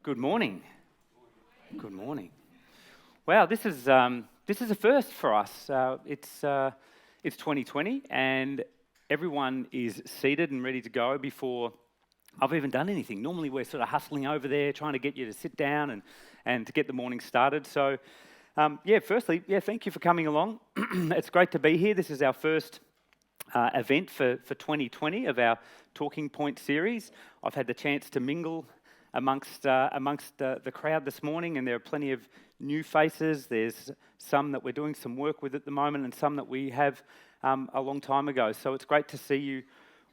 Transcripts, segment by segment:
Good morning. Good morning. Wow, this is a first for us. It's 2020, and everyone is seated and ready to go before I've even done anything. Normally, we're sort of hustling over there, trying to get you to sit down and to get the morning started. So, firstly, thank you for coming along. It's great to be here. This is our first event for 2020 of our Talking Point series. I've had the chance to mingle amongst the crowd this morning, and there are plenty of new faces. There's some that we're doing some work with at the moment, and some that we have a long time ago. So it's great to see you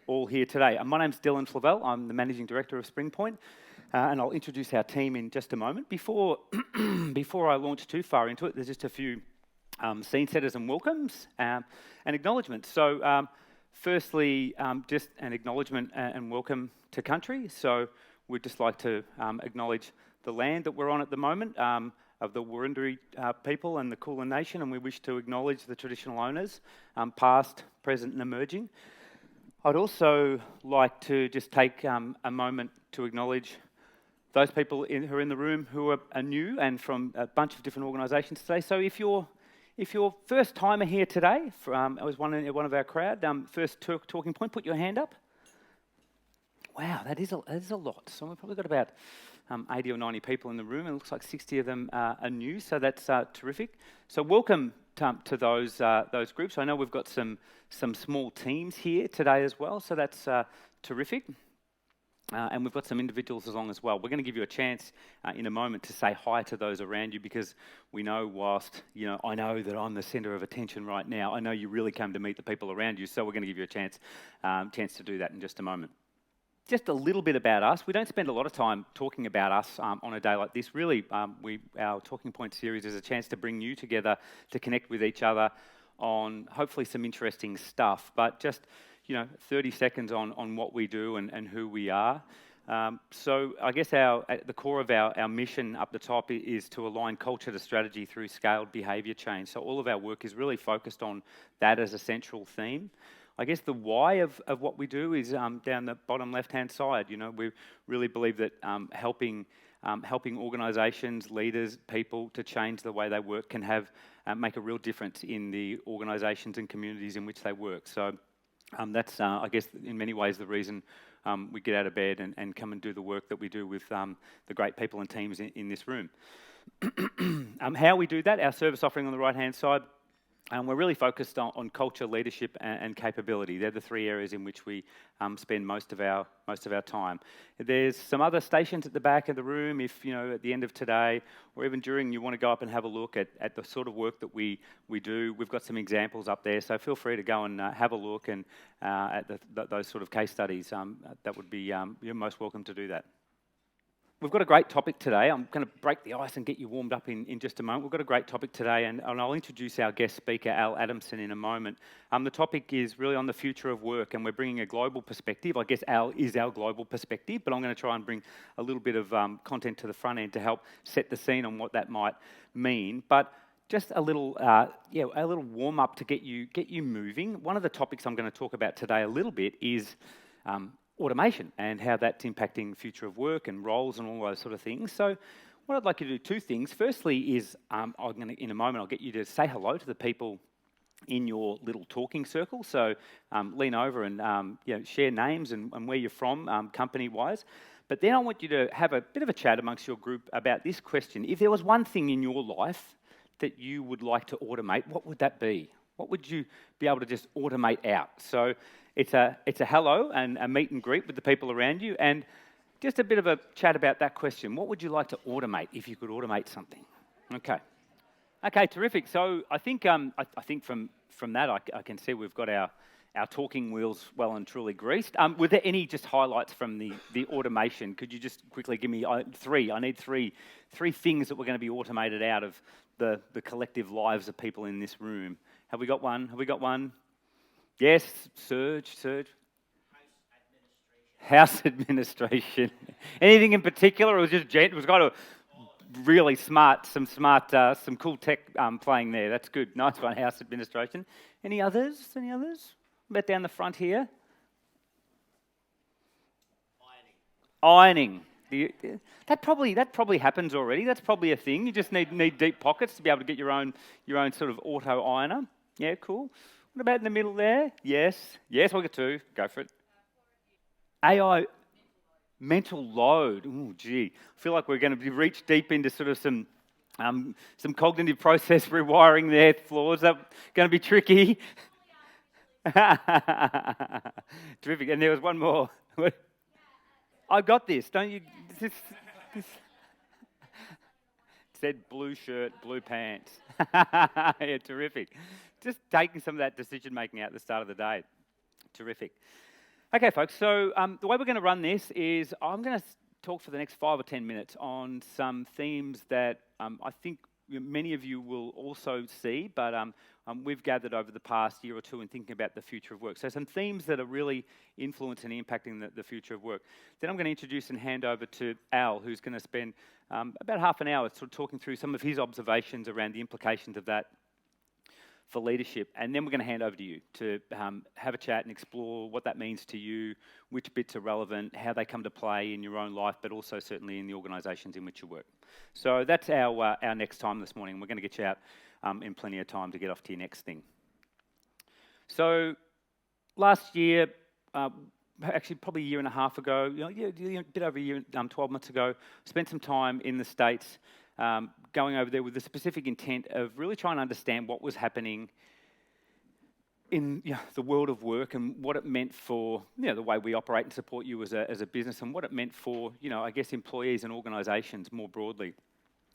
all here today. My name's Dylan Flavell. I'm the Managing Director of Springpoint, and I'll introduce our team in just a moment. Before I launch too far into it, there's just a few scene setters and welcomes and acknowledgements. So firstly, just an acknowledgement and welcome to country. So we'd just like to acknowledge the land that we're on at the moment, of the Wurundjeri people and the Kulin Nation, and we wish to acknowledge the traditional owners, past, present and emerging. I'd also like to just take a moment to acknowledge those people who are in the room who are new and from a bunch of different organisations today. So if you're first timer here today, I was one of our crowd, first talking point, put your hand up. Wow, that is a lot. So we've probably got about 80 or 90 people in the room, and it looks like 60 of them are new, so that's terrific. So welcome to those groups. I know we've got some small teams here today as well, so that's terrific. And we've got some individuals along as well. We're going to give you a chance in a moment to say hi to those around you, because we know whilst, I know that I'm the centre of attention right now, I know you really came to meet the people around you, so we're going to give you a chance to do that in just a moment. Just a little bit about us. We don't spend a lot of time talking about us on a day like this. Really, our Talking Point series is a chance to bring you together to connect with each other on hopefully some interesting stuff. But just 30 seconds on what we do and who we are. So I guess at the core of our mission up the top is to align culture to strategy through scaled behaviour change. So all of our work is really focused on that as a central theme. I guess the why of what we do is down the bottom left-hand side. We really believe that helping organisations, leaders, people to change the way they work can make a real difference in the organisations and communities in which they work. So that's, I guess, in many ways the reason we get out of bed and come and do the work that we do with the great people and teams in this room. How we do that, our service offering on the right-hand side, we're really focused on culture, leadership, and capability. They're the three areas in which we spend most of our time. There's some other stations at the back of the room. If at the end of today, or even during, you want to go up and have a look at the sort of work that we do. We've got some examples up there, so feel free to go and have a look and at those sort of case studies. That would be you're most welcome to do that. We've got a great topic today. I'm going to break the ice and get you warmed up in just a moment. We've got a great topic today, and I'll introduce our guest speaker, Adamsen, in a moment. The topic is really on the future of work, and we're bringing a global perspective. I guess is our global perspective, but I'm going to try and bring a little bit of content to the front end to help set the scene on what that might mean. But just a little warm up to get you moving. One of the topics I'm going to talk about today a little bit is automation and how that's impacting the future of work and roles and all those sort of things. So what I'd like you to do, two things. Firstly is in a moment I'll get you to say hello to the people in your little talking circle. So lean over and share names and where you're from, company-wise. But then I want you to have a bit of a chat amongst your group about this question. If there was one thing in your life that you would like to automate, what would that be? What would you be able to just automate out? So it's a hello and a meet and greet with the people around you, and just a bit of a chat about that question. What would you like to automate if you could automate something? Okay, terrific. So I think from that I can see we've got our talking wheels well and truly greased. Were there any just highlights from the automation? Could you just quickly give me three? I need three things that we're going to be automated out of the collective lives of people in this room. Have we got one? Yes, Serge. House administration. Anything in particular, or was it just was kind of really smart, some cool tech playing there. That's good. Nice one, house administration. Any others? About down the front here. Ironing. That probably happens already. That's probably a thing. You just need deep pockets to be able to get your own sort of auto ironer. Yeah, cool. What about in the middle there? Yes, I'll get two. Go for it. AI mental load. Oh, gee, I feel like we're going to reach deep into sort of some cognitive process rewiring there. Floors that going to be tricky. Terrific. And there was one more. I got this. Don't you? This said blue shirt, blue pants. Yeah, terrific. Just taking some of that decision making out at the start of the day. Terrific. Okay, folks. So the way we're going to run this is I'm going to talk for the next 5 or 10 minutes on some themes that I think many of you will also see, but we've gathered over the past year or two in thinking about the future of work. So some themes that are really influencing and impacting the future of work. Then I'm going to introduce and hand over to Al, who's going to spend about half an hour sort of talking through some of his observations around the implications of that for leadership. And then we're going to hand over to you to have a chat and explore what that means to you, which bits are relevant, how they come to play in your own life, but also certainly in the organisations in which you work. So that's our next time this morning. We're going to get you out in plenty of time to get off to your next thing. So last year, actually probably a year and a half ago, a bit over a year, 12 months ago, spent some time in the States going over there with the specific intent of really trying to understand what was happening in the world of work and what it meant for the way we operate and support you as a business, and what it meant for I guess employees and organisations more broadly.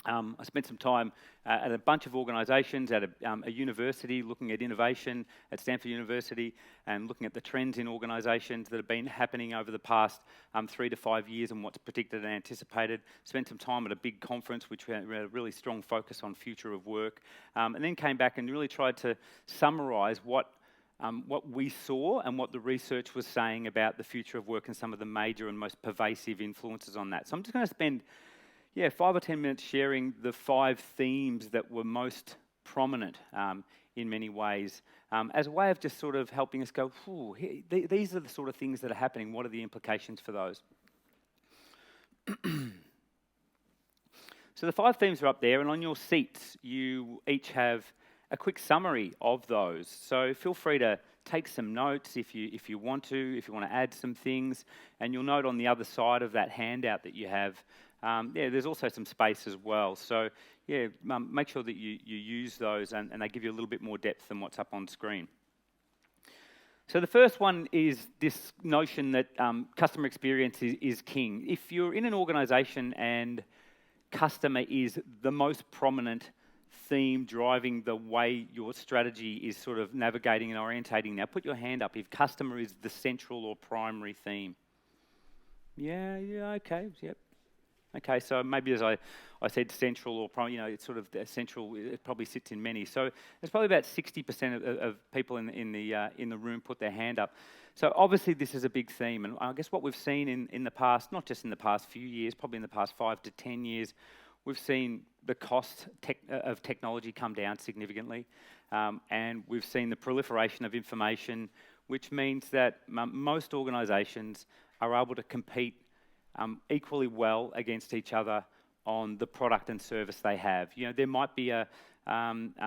I spent some time at a bunch of organisations, at a university, looking at innovation at Stanford University and looking at the trends in organisations that have been happening over the past 3 to 5 years and what's predicted and anticipated. Spent some time at a big conference which had a really strong focus on future of work, and then came back and really tried to summarise what we saw and what the research was saying about the future of work and some of the major and most pervasive influences on that. So I'm just going to spend 5 or 10 minutes sharing the 5 themes that were most prominent in many ways, as a way of just sort of helping us go, these are the sort of things that are happening. What are the implications for those? So the 5 themes are up there, and on your seats, you each have a quick summary of those. So feel free to take some notes if you want to add some things, and you'll note on the other side of that handout that you have, there's also some space as well. So make sure that you use those, and they give you a little bit more depth than what's up on screen. So the first one is this notion that customer experience is king. If you're in an organisation and customer is the most prominent theme driving the way your strategy is sort of navigating and orientating, now put your hand up if customer is the central or primary theme. Okay, yep. Okay, so maybe as I said central or primary, it's sort of central, it probably sits in many. So there's probably about 60% of people in the room put their hand up. So obviously this is a big theme, and I guess what we've seen in the past, not just in the past few years, probably in the past 5 to 10 years, we've seen the cost of technology come down significantly, and we've seen the proliferation of information, which means that most organisations are able to compete equally well against each other on the product and service they have. There might be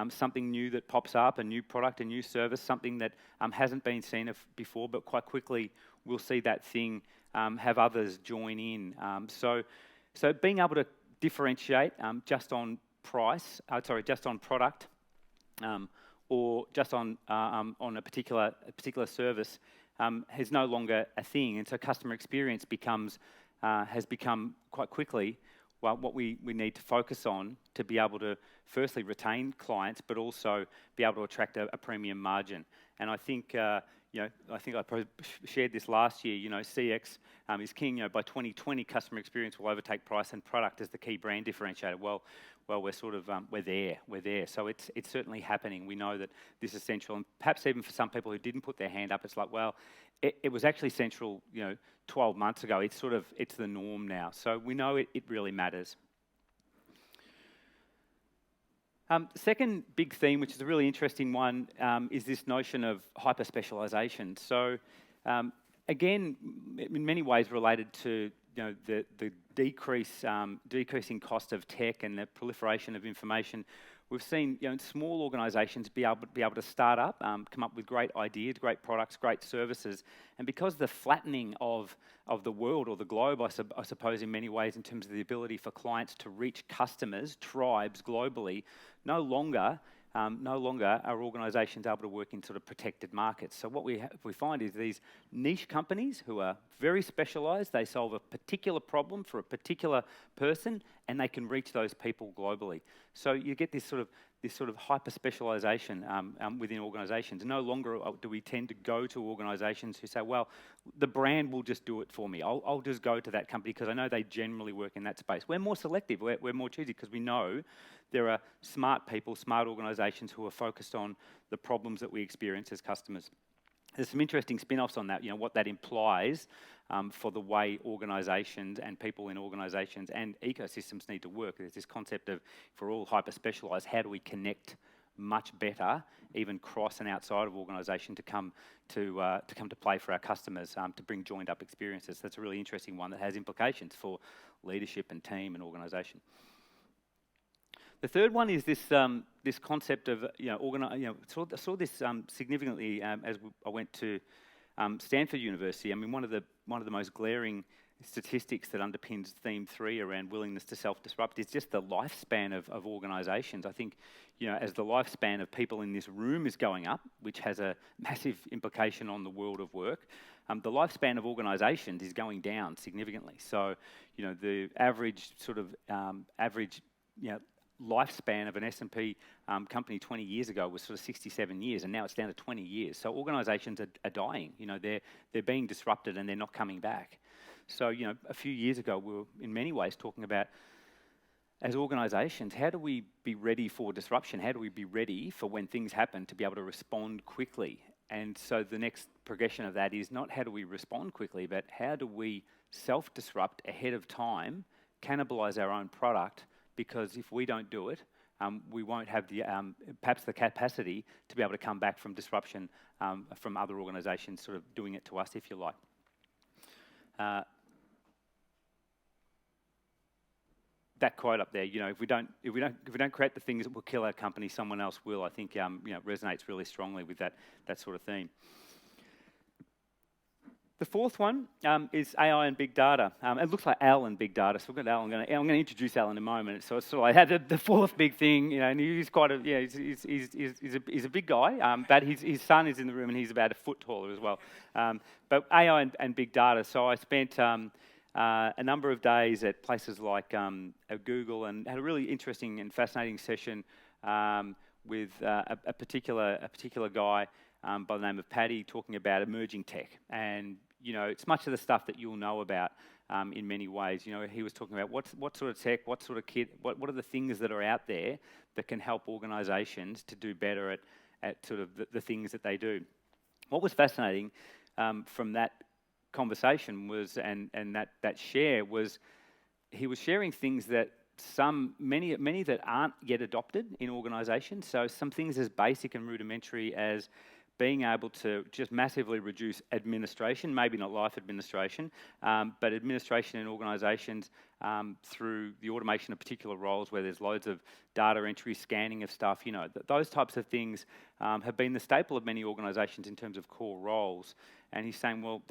something new that pops up, a new product, a new service, something that hasn't been seen before, but quite quickly we'll see that thing have others join in. So being able to differentiate just on just on product, or just on a particular service is no longer a thing, and so customer experience has become quite quickly what we need to focus on to be able to firstly retain clients, but also be able to attract a premium margin. And I think I probably shared this last year. CX is king. By 2020, customer experience will overtake price and product as the key brand differentiator. Well, we're sort of we're there. So it's certainly happening. We know that this is central, and perhaps even for some people who didn't put their hand up, it's like, well, it was actually central, 12 months ago. It's the norm now. So we know it really matters. Second big theme, which is a really interesting one, is this notion of hyper-specialisation. So again, in many ways related to the decreasing cost of tech and the proliferation of information, we've seen small organisations be able to start up, come up with great ideas, great products, great services, and because the flattening of the world or the globe, I suppose in many ways in terms of the ability for clients to reach customers, tribes globally, no longer are organisations able to work in sort of protected markets. So what we find is these niche companies who are very specialised, they solve a particular problem for a particular person, and they can reach those people globally. So you get this sort of hyper specialisation within organisations. No longer do we tend to go to organisations who say, well, the brand will just do it for me. I'll just go to that company because I know they generally work in that space. We're more selective. We're more choosy because we know there are smart people, smart organisations who are focused on the problems that we experience as customers. There's some interesting spin-offs on that, what that implies for the way organisations and people in organisations and ecosystems need to work. There's this concept of, if we're all hyper-specialised, how do we connect much better, even cross and outside of organisation, to come to play for our customers, to bring joined-up experiences. That's a really interesting one that has implications for leadership and team and organisation. The third one is this concept of saw this significantly as I went to Stanford University. I mean, one of the most glaring statistics that underpins theme 3 around willingness to self-disrupt is just the lifespan of organisations. I think as the lifespan of people in this room is going up, which has a massive implication on the world of work, the lifespan of organisations is going down significantly. So the average lifespan of an S&P company 20 years ago was sort of 67 years, and now it's down to 20 years. So organisations are dying. They're being disrupted and they're not coming back. So a few years ago, we were in many ways talking about, as organisations, how do we be ready for disruption? How do we be ready for when things happen to be able to respond quickly? And so the next progression of that is not how do we respond quickly, but how do we self-disrupt ahead of time, cannibalise our own product, because if we don't do it, we won't have perhaps the capacity to be able to come back from disruption from other organisations sort of doing it to us, if you like. That quote up there, if we don't create the things that will kill our company, someone else will. I think resonates really strongly with that sort of theme. The fourth one is AI and big data. It looks like Al and big data. So we've got Al. I'm going to introduce Al in a moment. So it's sort of like I had the fourth big thing, and he's quite he's a big guy. But his son is in the room, and he's about a foot taller as well. But AI and big data. So I spent a number of days at places like Google and had a really interesting and fascinating session with a particular guy by the name of Paddy, talking about emerging tech. And it's much of the stuff that you'll know about in many ways. He was talking about what sort of tech, what sort of kit, what are the things that are out there that can help organisations to do better at sort of the things that they do. What was fascinating from that conversation was, and that share was, he was sharing things that many that aren't yet adopted in organisations. So some things as basic and rudimentary as being able to just massively reduce administration, maybe not life administration, but administration in organisations through the automation of particular roles where there's loads of data entry, scanning of stuff. Those types of things have been the staple of many organisations in terms of core roles. And he's saying, well,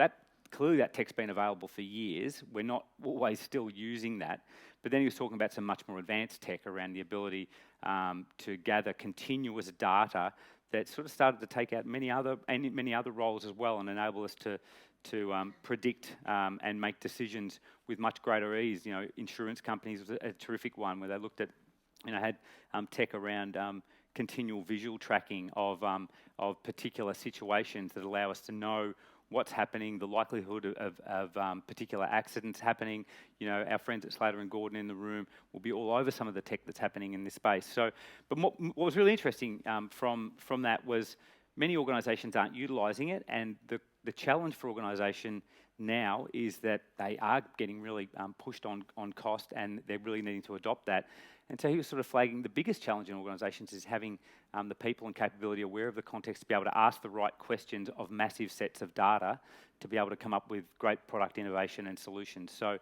clearly that tech's been available for years. We're not always still using that. But then he was talking about some much more advanced tech around the ability to gather continuous data that sort of started to take out many other roles as well, and enable us to predict and make decisions with much greater ease. Insurance companies was a terrific one where they looked at, had tech around continual visual tracking of particular situations that allow us to know what's happening, the likelihood of particular accidents happening. Our friends at Slater and Gordon in the room will be all over some of the tech that's happening in this space. So, but what was really interesting from that was many organisations aren't utilising it, and the challenge for organisation now is that they are getting really pushed on cost, and they're really needing to adopt that. And so he was sort of flagging the biggest challenge in organisations is having the people and capability aware of the context to be able to ask the right questions of massive sets of data to be able to come up with great product innovation and solutions. So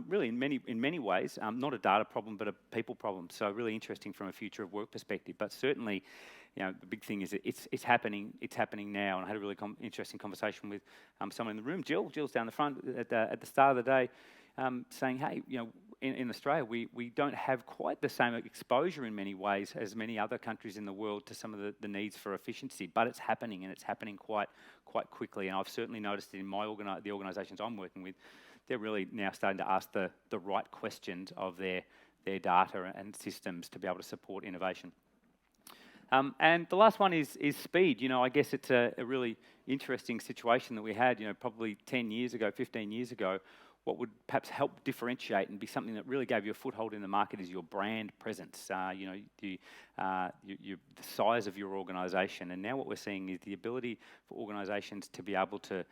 really in many ways, not a data problem, but a people problem. So really interesting from a future of work perspective. But certainly, the big thing is that it's happening now. And I had a really interesting conversation with someone in the room, Jill's down the front at the start of the day, saying, hey, in Australia, we don't have quite the same exposure in many ways as many other countries in the world to some of the needs for efficiency, but it's happening, and it's happening quite quickly. And I've certainly noticed it in the organisations I'm working with, they're really now starting to ask the right questions of their data and systems to be able to support innovation. And the last one is speed. I guess it's a really interesting situation that we had, probably 10 years ago, 15 years ago. What would perhaps help differentiate and be something that really gave you a foothold in the market is your brand presence, the size of your organisation. And now what we're seeing is the ability for organisations to be able to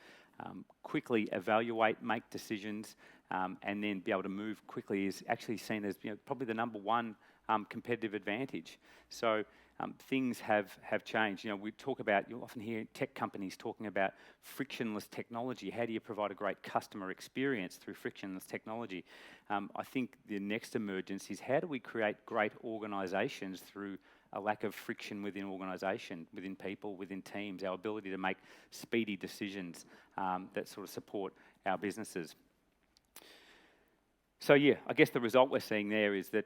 quickly evaluate, make decisions, and then be able to move quickly is actually seen as probably the number one competitive advantage. So things have changed. You often hear tech companies talking about frictionless technology. How do you provide a great customer experience through frictionless technology? I think the next emergence is how do we create great organisations through a lack of friction within organisation, within people, within teams, our ability to make speedy decisions that sort of support our businesses. So I guess the result we're seeing there is that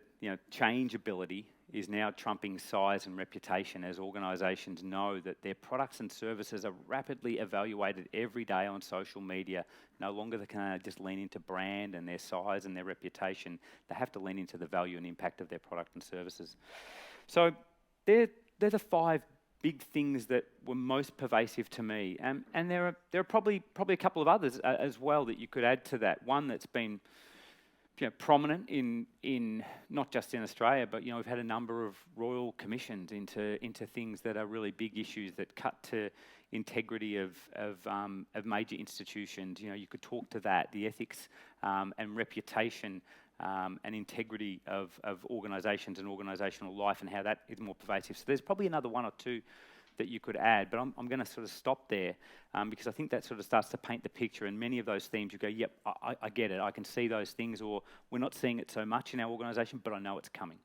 change ability is now trumping size and reputation as organisations know that their products and services are rapidly evaluated every day on social media. No longer can they just lean into brand and their size and their reputation. They have to lean into the value and impact of their product and services. So they're the 5 big things that were most pervasive to me, and there are probably a couple of others as well that you could add to that. One that's been prominent in not just in Australia, but we've had a number of royal commissions into things that are really big issues that cut to integrity of major institutions. You could talk to that, the ethics and reputation and integrity of organisations and organisational life, and how that is more pervasive. So there's probably another 1 or 2 that you could add, but I'm going to sort of stop there because I think that sort of starts to paint the picture. And many of those themes, you go, yep, I get it. I can see those things, or we're not seeing it so much in our organisation, but I know it's coming.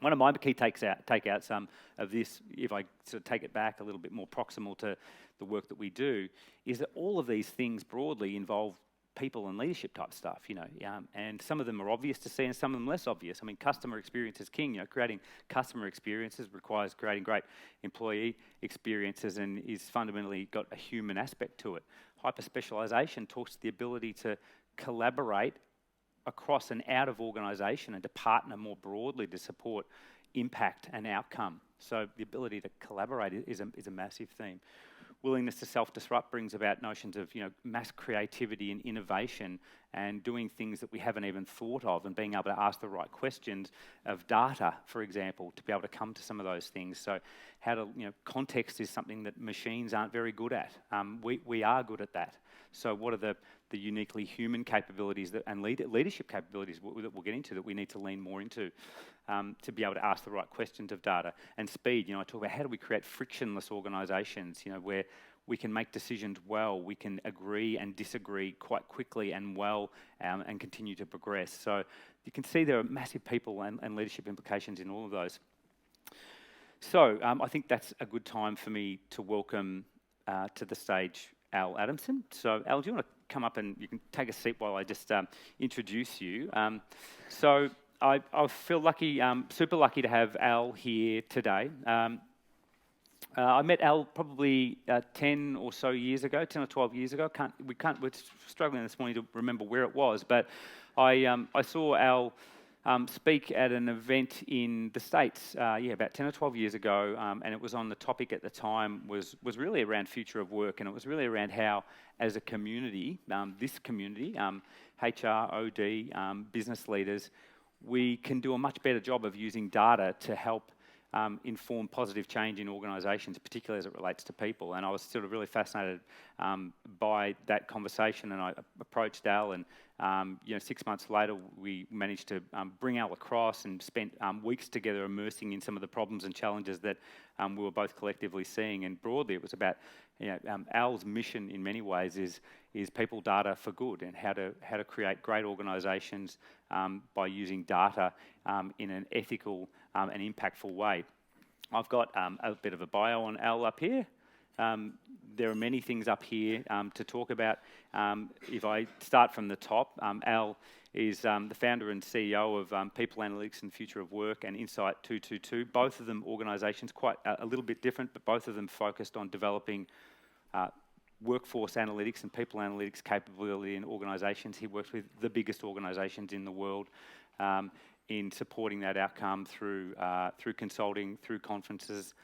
One of my key takeouts of this, if I sort of take it back a little bit more proximal to the work that we do, is that all of these things broadly involve people and leadership type stuff, and some of them are obvious to see and some of them less obvious. I mean, customer experience is king. Creating customer experiences requires creating great employee experiences and is fundamentally got a human aspect to it. Hyper-specialisation talks to the ability to collaborate across and out of organisation and to partner more broadly to support impact and outcome. So the ability to collaborate is a massive theme. Willingness to self-disrupt brings about notions of mass creativity and innovation and doing things that we haven't even thought of, and being able to ask the right questions of data, for example, to be able to come to some of those things. So context is something that machines aren't very good at. We are good at that. So what are the uniquely human capabilities and leadership capabilities that we'll get into that we need to lean more into to be able to ask the right questions of data? And speed, I talk about how do we create frictionless organisations, where we can make decisions well, we can agree and disagree quite quickly and well, and continue to progress. So you can see there are massive people and leadership implications in all of those. So I think that's a good time for me to welcome to the stage Al Adamsen. So Al, do you want to come up and you can take a seat while I just introduce you? So I feel lucky, super lucky to have Al here today. I met Al probably 10 or so years ago, 10 or 12 years ago. We're struggling this morning to remember where it was, but I saw Al speak at an event in the States, about 10 or 12 years ago, and it was on the topic at the time was really around future of work, and it was really around how, as a community, this community, HR, OD, business leaders, we can do a much better job of using data to help inform positive change in organisations, particularly as it relates to people. And I was sort of really fascinated by that conversation, and I approached Al, and 6 months later we managed to bring Al across and spent weeks together immersing in some of the problems and challenges that we were both collectively seeing. And broadly it was about Al's mission in many ways is people data for good, and how to create great organisations by using data in an ethical and impactful way. I've got a bit of a bio on Al up here. There are many things up here to talk about. If I start from the top, Al is the founder and CEO of People Analytics and Future of Work and Insight 222. Both of them organisations, quite a little bit different, but both of them focused on developing workforce analytics and people analytics capability in organisations. He works with the biggest organisations in the world in supporting that outcome through consulting, through conferences,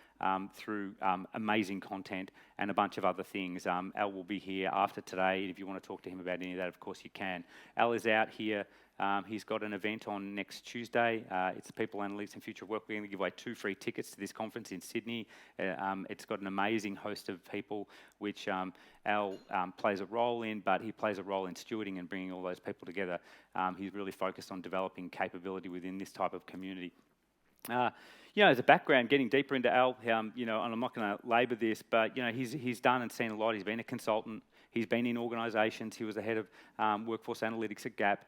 through amazing content and a bunch of other things. Al will be here after today. If you want to talk to him about any of that, of course you can. Al is out here. He's got an event on next Tuesday. It's People Analytics and Future of Work. We're going to give away 2 free tickets to this conference in Sydney. It's got an amazing host of people, which Al plays a role in, but he plays a role in stewarding and bringing all those people together. He's really focused on developing capability within this type of community. As a background, getting deeper into Al, and I'm not going to labour this, but he's done and seen a lot. He's been a consultant. He's been in organisations. He was the head of workforce analytics at Gap.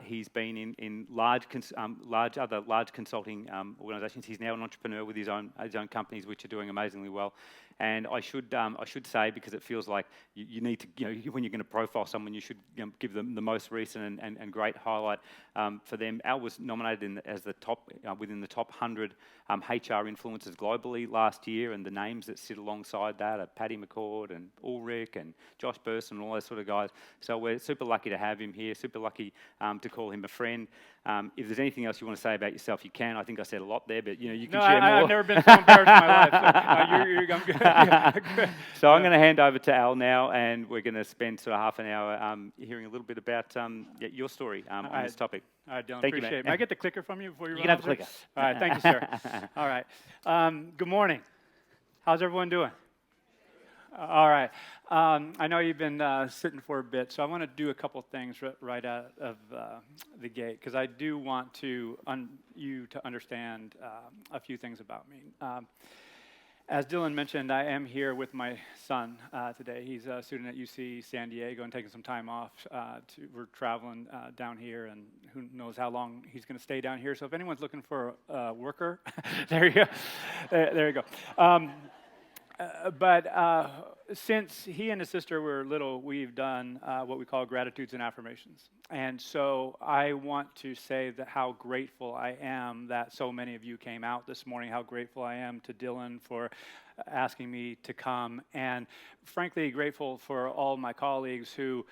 He's been in large consulting organisations. He's now an entrepreneur with his own companies, which are doing amazingly well. And I should say, because it feels like you need to, when you're going to profile someone, you should give them the most recent and great highlight for them. Al was nominated as the top within the top 100 HR influencers globally last year, and the names that sit alongside that are Paddy McCord and Ulrich and Josh Burson and all those sort of guys. So we're super lucky to have him here. Super lucky to call him a friend. If there's anything else you want to say about yourself, you can. I think I said a lot there, but you can share more. I've never been so embarrassed in my life. So, I'm good. So I'm going to hand over to Al now, and we're going to spend sort of half an hour hearing a little bit about your story on this topic. All right, Dylan, Thank appreciate you, it. May I get the clicker from you before you run? You can have the clicker. All right, thank you, sir. All right. Good morning. How's everyone doing? All right. I know you've been sitting for a bit, so I want to do a couple things right out of the gate, because I do want you to understand a few things about me. As Dylan mentioned, I am here with my son today. He's a student at UC San Diego and taking some time off. We're traveling down here, and who knows how long he's going to stay down here. So if anyone's looking for a worker, there you go. There you go. But since he and his sister were little, we've done what we call gratitudes and affirmations. And so I want to say that how grateful I am that so many of you came out this morning, how grateful I am to Dylan for asking me to come, and frankly grateful for all my colleagues who,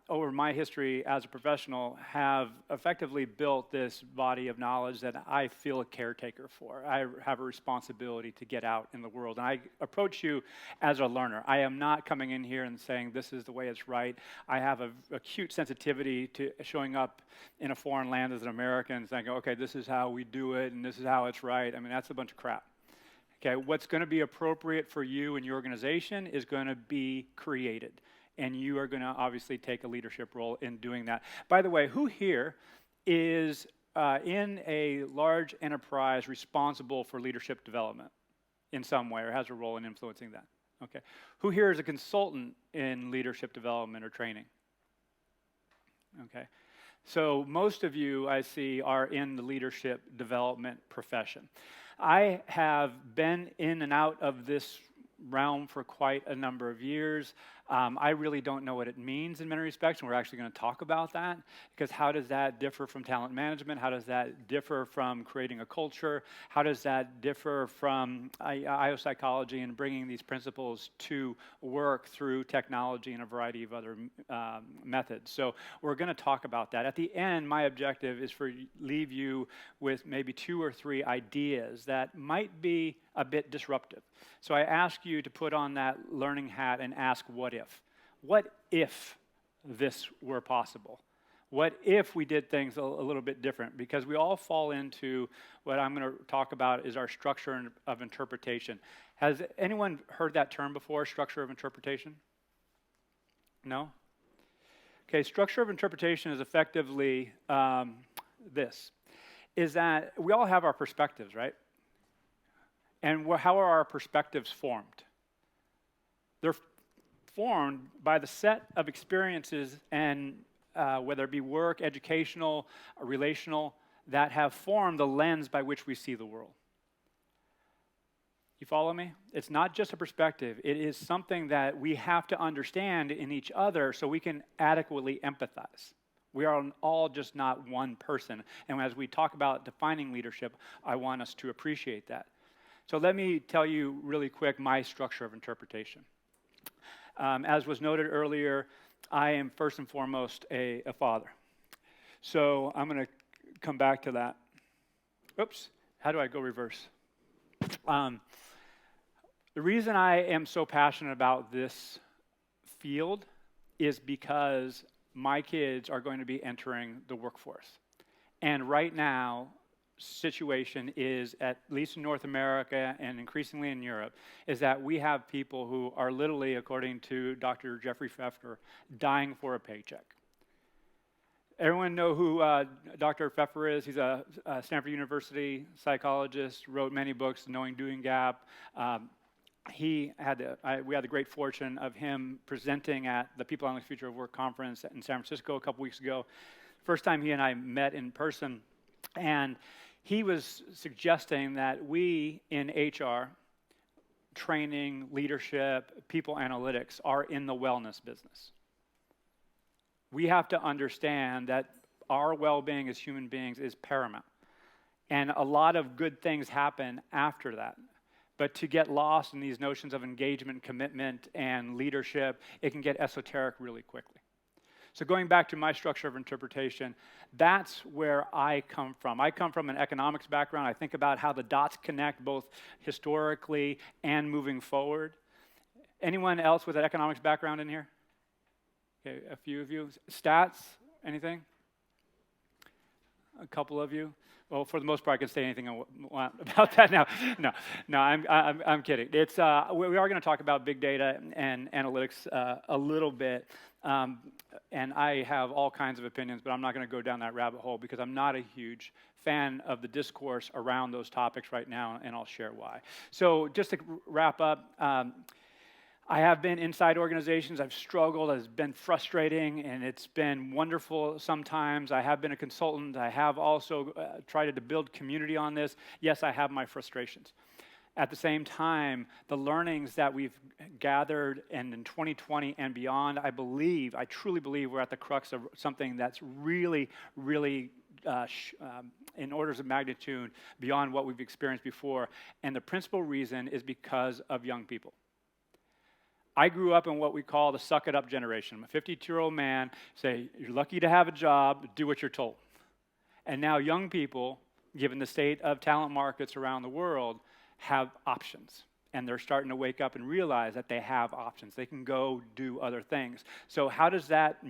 over my history as a professional, have effectively built this body of knowledge that I feel a caretaker for. I have a responsibility to get out in the world, and I approach you as a learner. I am not coming in here and saying this is the way it's right. I have an acute sensitivity to showing up in a foreign land as an American and saying, okay, this is how we do it, and this is how it's right. I mean, that's a bunch of crap. Okay, what's going to be appropriate for you and your organization is going to be created, and you are going to obviously take a leadership role in doing that. By the way, who here is in a large enterprise responsible for leadership development in some way, or has a role in influencing that? Okay, who here is a consultant in leadership development or training? Okay, so most of you I see are in the leadership development profession. I have been in and out of this realm for quite a number of years. I really don't know what it means in many respects, and we're actually going to talk about that, because how does that differ from talent management? How does that differ from creating a culture? How does that differ from IO psychology and bringing these principles to work through technology and a variety of other methods? So we're going to talk about that. At the end, my objective is to leave you with maybe 2 or 3 ideas that might be a bit disruptive. So I ask you to put on that learning hat and ask, what if? What if this were possible? What if we did things a little bit different? Because we all fall into what I'm going to talk about is our structure of interpretation. Has anyone heard that term before, structure of interpretation? No? Okay, structure of interpretation is effectively this, is that we all have our perspectives, right? And how are our perspectives formed? They're formed by the set of experiences and whether it be work, educational, or relational, that have formed the lens by which we see the world. You follow me? It's not just a perspective. It is something that we have to understand in each other so we can adequately empathize. We are all just not one person. And as we talk about defining leadership, I want us to appreciate that. So let me tell you really quick my structure of interpretation. As was noted earlier, I am first and foremost a father. So I'm going to come back to that. Oops, how do I go reverse? The reason I am so passionate about this field is because my kids are going to be entering the workforce. And right now, situation is, at least in North America and increasingly in Europe, is that we have people who are literally, according to Dr. Jeffrey Pfeffer, dying for a paycheck. Everyone know who Dr. Pfeffer is? He's a Stanford University psychologist, wrote many books, Knowing Doing Gap. We had the great fortune of him presenting at the People on the Future of Work conference in San Francisco a couple weeks ago. First time he and I met in person, and he was suggesting that we in HR, training, leadership, people analytics, are in the wellness business. We have to understand that our well-being as human beings is paramount. And a lot of good things happen after that. But to get lost in these notions of engagement, commitment, and leadership, it can get esoteric really quickly. So going back to my structure of interpretation, that's where I come from. I come from an economics background. I think about how the dots connect both historically and moving forward. Anyone else with an economics background in here? Okay, a few of you. Stats, anything? A couple of you? Well, for the most part, I can say anything I want about that now. No, I'm kidding. It's we are going to talk about big data and analytics a little bit, and I have all kinds of opinions, but I'm not going to go down that rabbit hole because I'm not a huge fan of the discourse around those topics right now, and I'll share why. So just to wrap up, I have been inside organizations. I've struggled. It's been frustrating, and it's been wonderful sometimes. I have been a consultant. I have also tried to build community on this. Yes, I have my frustrations. At the same time, the learnings that we've gathered and in 2020 and beyond, I truly believe we're at the crux of something that's really, really in orders of magnitude beyond what we've experienced before. And the principal reason is because of young people. I grew up in what we call the suck it up generation. I'm a 52-year-old man, say, you're lucky to have a job, do what you're told. And now young people, given the state of talent markets around the world, have options. And they're starting to wake up and realize that they have options. They can go do other things. So how does that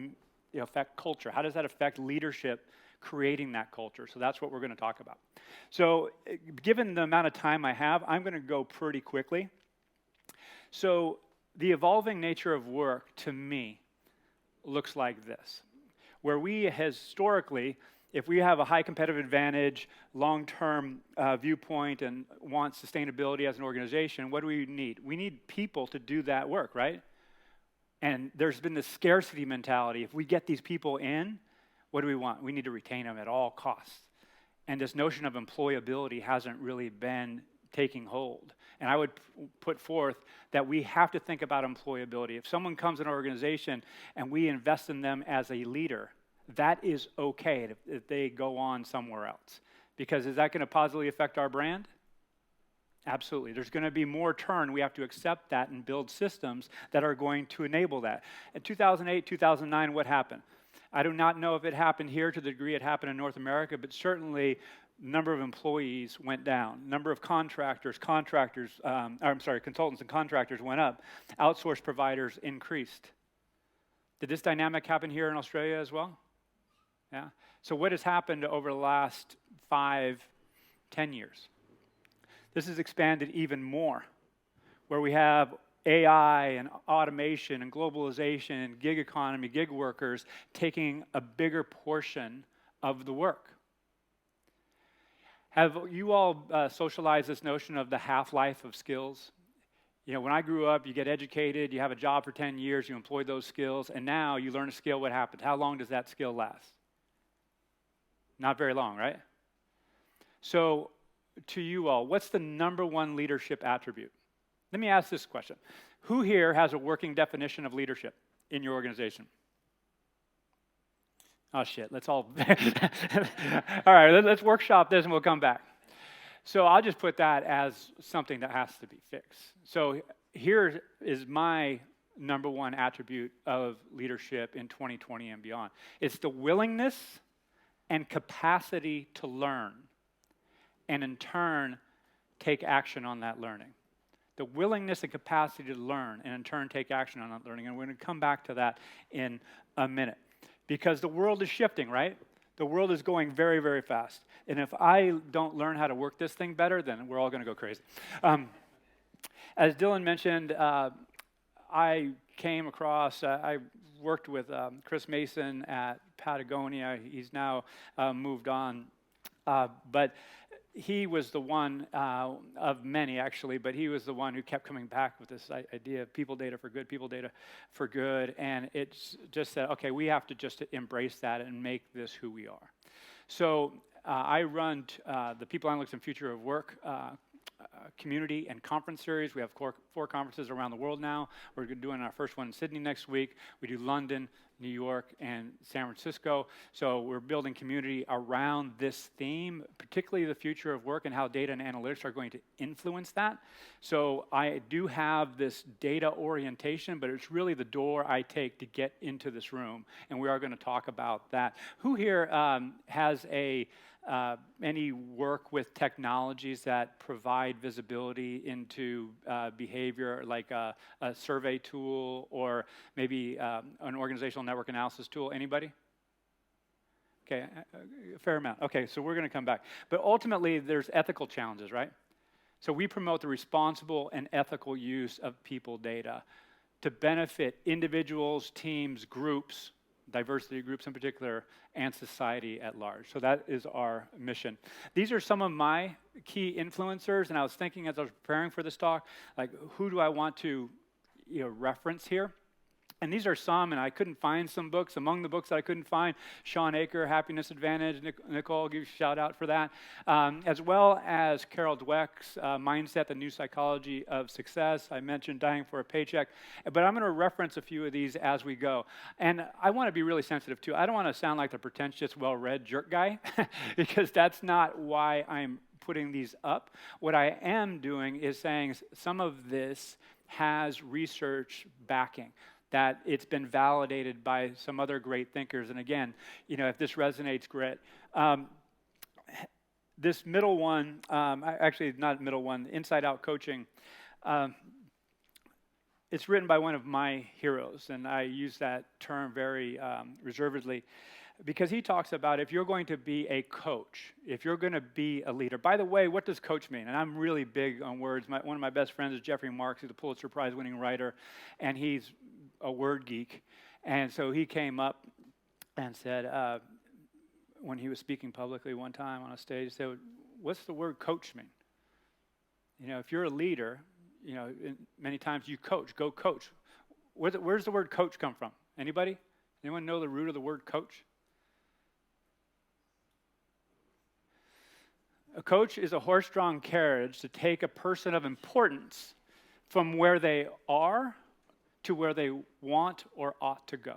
affect culture? How does that affect leadership creating that culture? So that's what we're going to talk about. So given the amount of time I have, I'm going to go pretty quickly. So the evolving nature of work, to me, looks like this. Where we historically, if we have a high competitive advantage, long-term viewpoint, and want sustainability as an organization, what do we need? We need people to do that work, right? And there's been this scarcity mentality. If we get these people in, what do we want? We need to retain them at all costs. And this notion of employability hasn't really been taking hold. And I would put forth that we have to think about employability. If someone comes in an organization and we invest in them as a leader, that is okay if they go on somewhere else. Because is that going to positively affect our brand? Absolutely. There's going to be more turn. We have to accept that and build systems that are going to enable that. In 2008, 2009, what happened? I do not know if it happened here to the degree it happened in North America, but certainly number of employees went down. Number of consultants and contractors went up. Outsourced providers increased. Did this dynamic happen here in Australia as well? Yeah. So what has happened over the last 5-10 years? This has expanded even more, where we have AI and automation and globalization and gig economy, gig workers taking a bigger portion of the work. Have you all socialized this notion of the half-life of skills? When I grew up, you get educated, you have a job for 10 years, you employ those skills, and now you learn a skill, what happens? How long does that skill last? Not very long, right? So, to you all, what's the number one leadership attribute? Let me ask this question. Who here has a working definition of leadership in your organization? Oh, shit, let's all... All right, let's workshop this and we'll come back. So I'll just put that as something that has to be fixed. So here is my number one attribute of leadership in 2020 and beyond. It's the willingness and capacity to learn, and in turn, take action on that learning. The willingness and capacity to learn, and in turn, take action on that learning. And we're going to come back to that in a minute. Because the world is shifting, right? The world is going very, very fast. And if I don't learn how to work this thing better, then we're all going to go crazy. As Dylan mentioned, I came across, I worked with Chris Mason at Patagonia. He's now moved on. But he was the one of many, actually, but he was the one who kept coming back with this idea of people data for good. And it's just that, okay, we have to just embrace that and make this who we are. So I run the People Analytics and Future of Work community and conference series. We have 4 conferences around the world now. We're doing our first one in Sydney next week. We do London, New York, and San Francisco. So we're building community around this theme, particularly the future of work and how data and analytics are going to influence that. So I do have this data orientation, but it's really the door I take to get into this room, and we are going to talk about that. Who here has any work with technologies that provide visibility into behavior, like a survey tool or maybe an organizational network analysis tool? Anybody? Okay, a fair amount. Okay, so we're going to come back. But ultimately, there's ethical challenges, right? So we promote the responsible and ethical use of people data to benefit individuals, teams, groups, diversity groups in particular, and society at large. So that is our mission. These are some of my key influencers, and I was thinking as I was preparing for this talk, like, who do I want to reference here? And these are some, and I couldn't find some books. Among the books that I couldn't find, Sean Aker, Happiness Advantage, Nicole, give you a shout out for that, as well as Carol Dweck's Mindset, the New Psychology of Success. I mentioned Dying for a Paycheck, but I'm going to reference a few of these as we go. And I want to be really sensitive, too. I don't want to sound like the pretentious, well-read jerk guy, because that's not why I'm putting these up. What I am doing is saying some of this has research backing, that it's been validated by some other great thinkers. And again, if this resonates, great. This middle one, actually not middle one, Inside Out Coaching, it's written by one of my heroes, and I use that term very reservedly, because he talks about if you're going to be a coach, if you're going to be a leader. By the way, what does coach mean? And I'm really big on words. One of my best friends is Jeffrey Marks. He's a Pulitzer Prize-winning writer, and he's a word geek. And so he came up and said, when he was speaking publicly one time on a stage, he said, what's the word coach mean? If you're a leader, many times you coach, go coach. Where's the word coach come from? Anybody? Anyone know the root of the word coach? A coach is a horse-drawn carriage to take a person of importance from where they are to where they want or ought to go.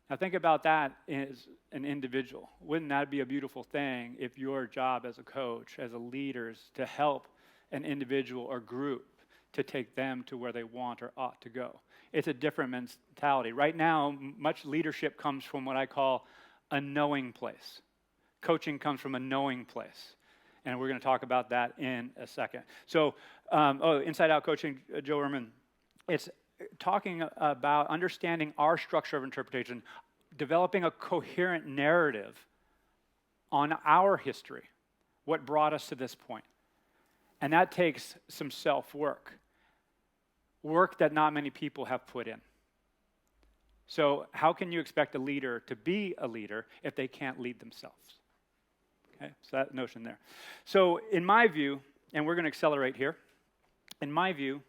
Now think about that as an individual. Wouldn't that be a beautiful thing if your job as a coach, as a leader, is to help an individual or group to take them to where they want or ought to go? It's a different mentality. Right now, much leadership comes from what I call a knowing place. Coaching comes from a knowing place. And we're going to talk about that in a second. So, Inside Out Coaching, Joe Ehrman, it's talking about understanding our structure of interpretation, developing a coherent narrative on our history, what brought us to this point. And that takes some self-work, work that not many people have put in. So how can you expect a leader to be a leader if they can't lead themselves? Okay, so that notion there. So in my view, and we're going to accelerate here, in my view,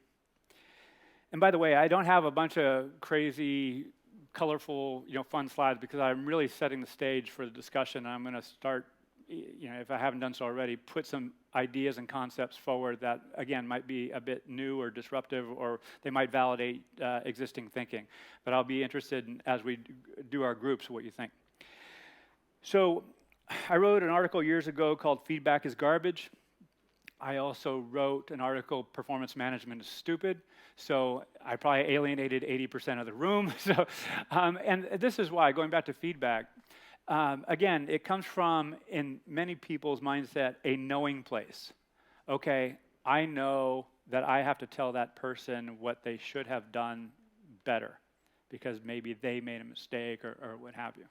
and by the way, I don't have a bunch of crazy, colorful, fun slides because I'm really setting the stage for the discussion. I'm going to start, if I haven't done so already, put some ideas and concepts forward that, again, might be a bit new or disruptive, or they might validate existing thinking. But I'll be interested in, as we do our groups, what you think. So I wrote an article years ago called Feedback is Garbage. I also wrote an article, Performance Management is Stupid. So I probably alienated 80% of the room. So, and this is why, going back to feedback, again, it comes from, in many people's mindset, a knowing place. Okay, I know that I have to tell that person what they should have done better because maybe they made a mistake or what have you.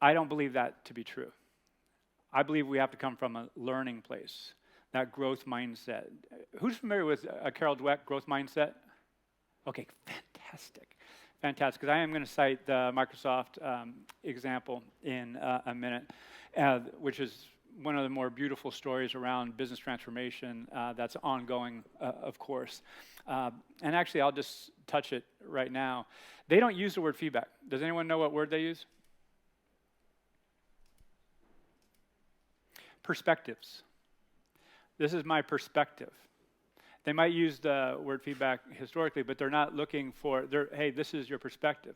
I don't believe that to be true. I believe we have to come from a learning place, that growth mindset. Who's familiar with Carol Dweck, growth mindset? Okay, fantastic. Fantastic, because I am going to cite the Microsoft example in a minute, which is one of the more beautiful stories around business transformation that's ongoing, of course. And actually, I'll just touch it right now. They don't use the word feedback. Does anyone know what word they use? Perspectives. This is my perspective. They might use the word feedback historically, but they're not looking for, hey, this is your perspective.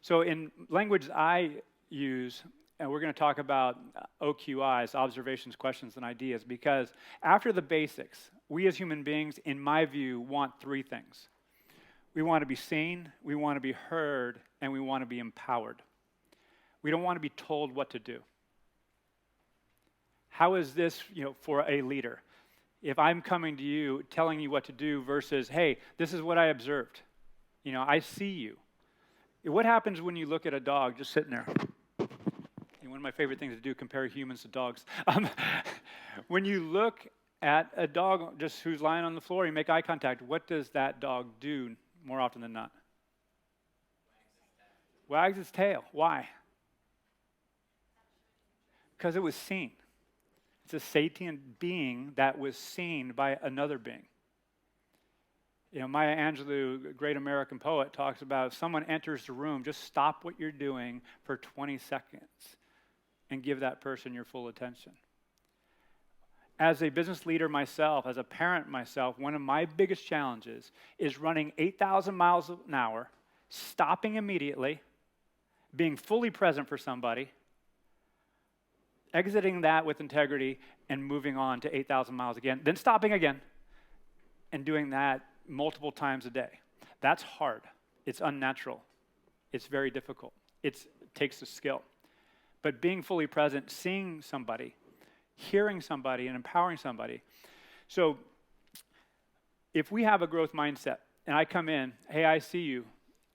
So in language I use, and we're going to talk about OQIs, observations, questions, and ideas, because after the basics, we as human beings, in my view, want three things. We want to be seen, we want to be heard, and we want to be empowered. We don't want to be told what to do. How is this, for a leader? If I'm coming to you, telling you what to do versus, hey, this is what I observed. I see you. What happens when you look at a dog just sitting there? One of my favorite things to do, compare humans to dogs. When you look at a dog just who's lying on the floor, you make eye contact, what does that dog do more often than not? Wags its tail. Why? Because it was seen. It's a sentient being that was seen by another being. Maya Angelou, great American poet, talks about if someone enters the room, just stop what you're doing for 20 seconds and give that person your full attention. As a business leader myself, as a parent myself, one of my biggest challenges is running 8,000 miles an hour, stopping immediately, being fully present for somebody, exiting that with integrity, and moving on to 8,000 miles again, then stopping again, and doing that multiple times a day. That's hard. It's unnatural. It's very difficult. It takes a skill. But being fully present, seeing somebody, hearing somebody, and empowering somebody. So if we have a growth mindset, and I come in, hey, I see you.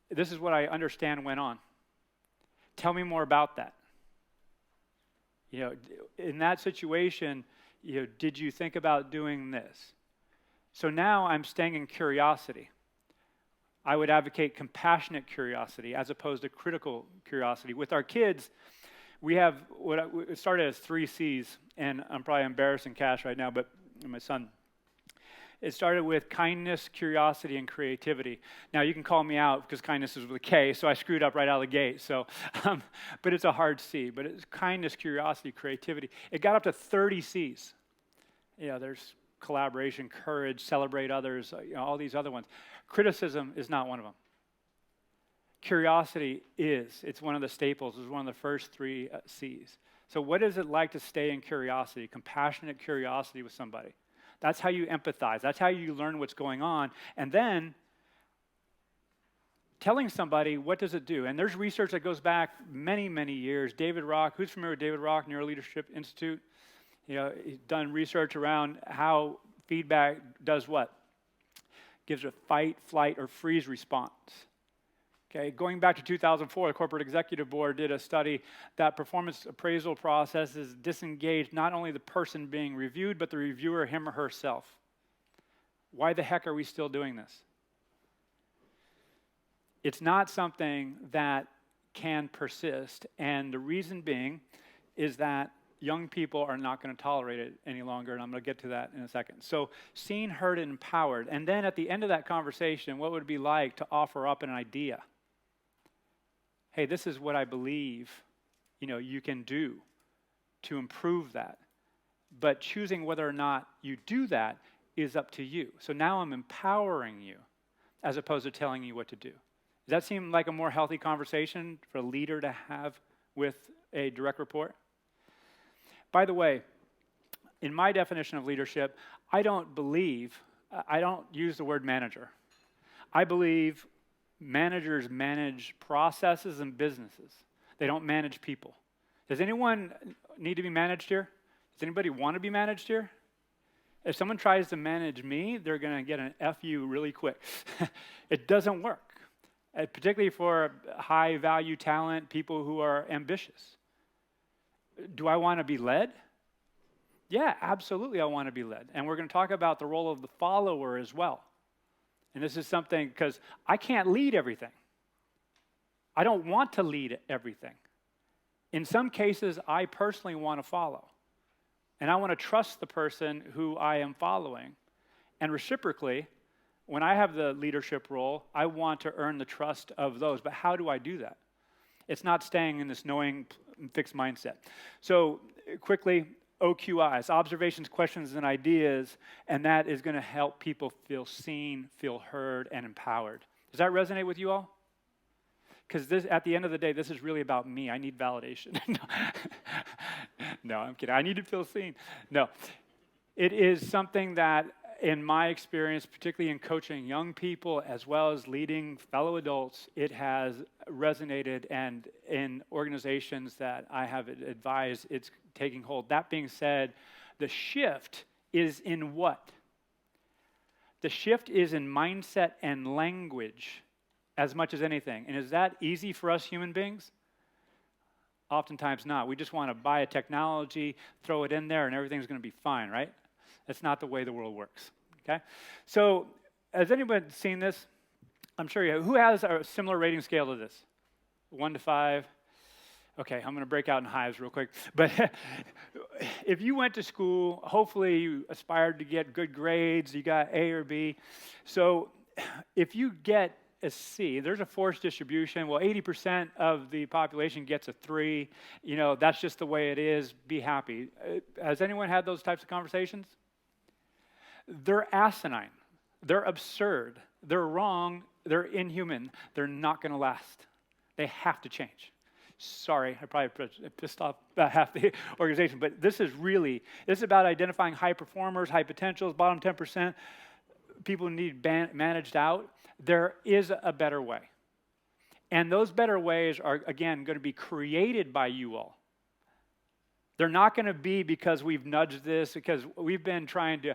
This is what I understand went on. Tell me more about that. In that situation, did you think about doing this? So now I'm staying in curiosity. I would advocate compassionate curiosity as opposed to critical curiosity. With our kids, we have it started as 3 C's, and I'm probably embarrassing Cash right now, but my son. It started with kindness, curiosity, and creativity. Now, you can call me out because kindness is with a K, so I screwed up right out of the gate. So, but it's a hard C. But it's kindness, curiosity, creativity. It got up to 30 C's. There's collaboration, courage, celebrate others, all these other ones. Criticism is not one of them. Curiosity is. It's one of the staples. It's one of the first 3 C's. So what is it like to stay in curiosity, compassionate curiosity with somebody? That's how you empathize. That's how you learn what's going on. And then telling somebody, what does it do? And there's research that goes back many, many years. David Rock, who's familiar with David Rock, Neuroleadership Institute? He's done research around how feedback does what? Gives a fight, flight, or freeze response. Okay, going back to 2004, the Corporate Executive Board did a study that performance appraisal processes disengaged not only the person being reviewed, but the reviewer, him or herself. Why the heck are we still doing this? It's not something that can persist, and the reason being is that young people are not going to tolerate it any longer, and I'm going to get to that in a second. So seen, heard, and empowered. And then at the end of that conversation, what would it be like to offer up an idea? Hey, this is what I believe, you can do to improve that. But choosing whether or not you do that is up to you. So now I'm empowering you as opposed to telling you what to do. Does that seem like a more healthy conversation for a leader to have with a direct report? By the way, in my definition of leadership, I don't use the word manager. I believe managers manage processes and businesses. They don't manage people. Does anyone need to be managed here? Does anybody want to be managed here? If someone tries to manage me, they're going to get an FU really quick. It doesn't work, particularly for high-value talent, people who are ambitious. Do I want to be led? Yeah, absolutely I want to be led. And we're going to talk about the role of the follower as well. And this is something, because I can't lead everything. I don't want to lead everything. In some cases, I personally want to follow. And I want to trust the person who I am following. And reciprocally, when I have the leadership role, I want to earn the trust of those. But how do I do that? It's not staying in this knowing, fixed mindset. So quickly, OQIs, observations, questions, and ideas, and that is going to help people feel seen, feel heard, and empowered. Does that resonate with you all? Because at the end of the day, this is really about me. I need validation. No, I'm kidding. I need to feel seen. No, it is something that, in my experience, particularly in coaching young people as well as leading fellow adults, it has resonated, and in organizations that I have advised, it's taking hold. That being said, the shift is in what? The shift is in mindset and language as much as anything. And is that easy for us human beings? Oftentimes not. We just want to buy a technology, throw it in there, and everything's going to be fine, right? That's not the way the world works, okay? So has anyone seen this? I'm sure you have. Who has a similar rating scale to this? 1 to 5? Okay, I'm going to break out in hives real quick. But if you went to school, hopefully you aspired to get good grades, you got A or B. So if you get a C, there's a forced distribution. Well, 80% of the population gets a 3. That's just the way it is. Be happy. Has anyone had those types of conversations? They're asinine. They're absurd. They're wrong. They're inhuman. They're not going to last. They have to change. Sorry, I probably pissed off about half the organization, but this is about identifying high performers, high potentials, bottom 10%. People need managed out. There is a better way. And those better ways are, again, going to be created by you all. They're not going to be because we've nudged this, because we've been trying to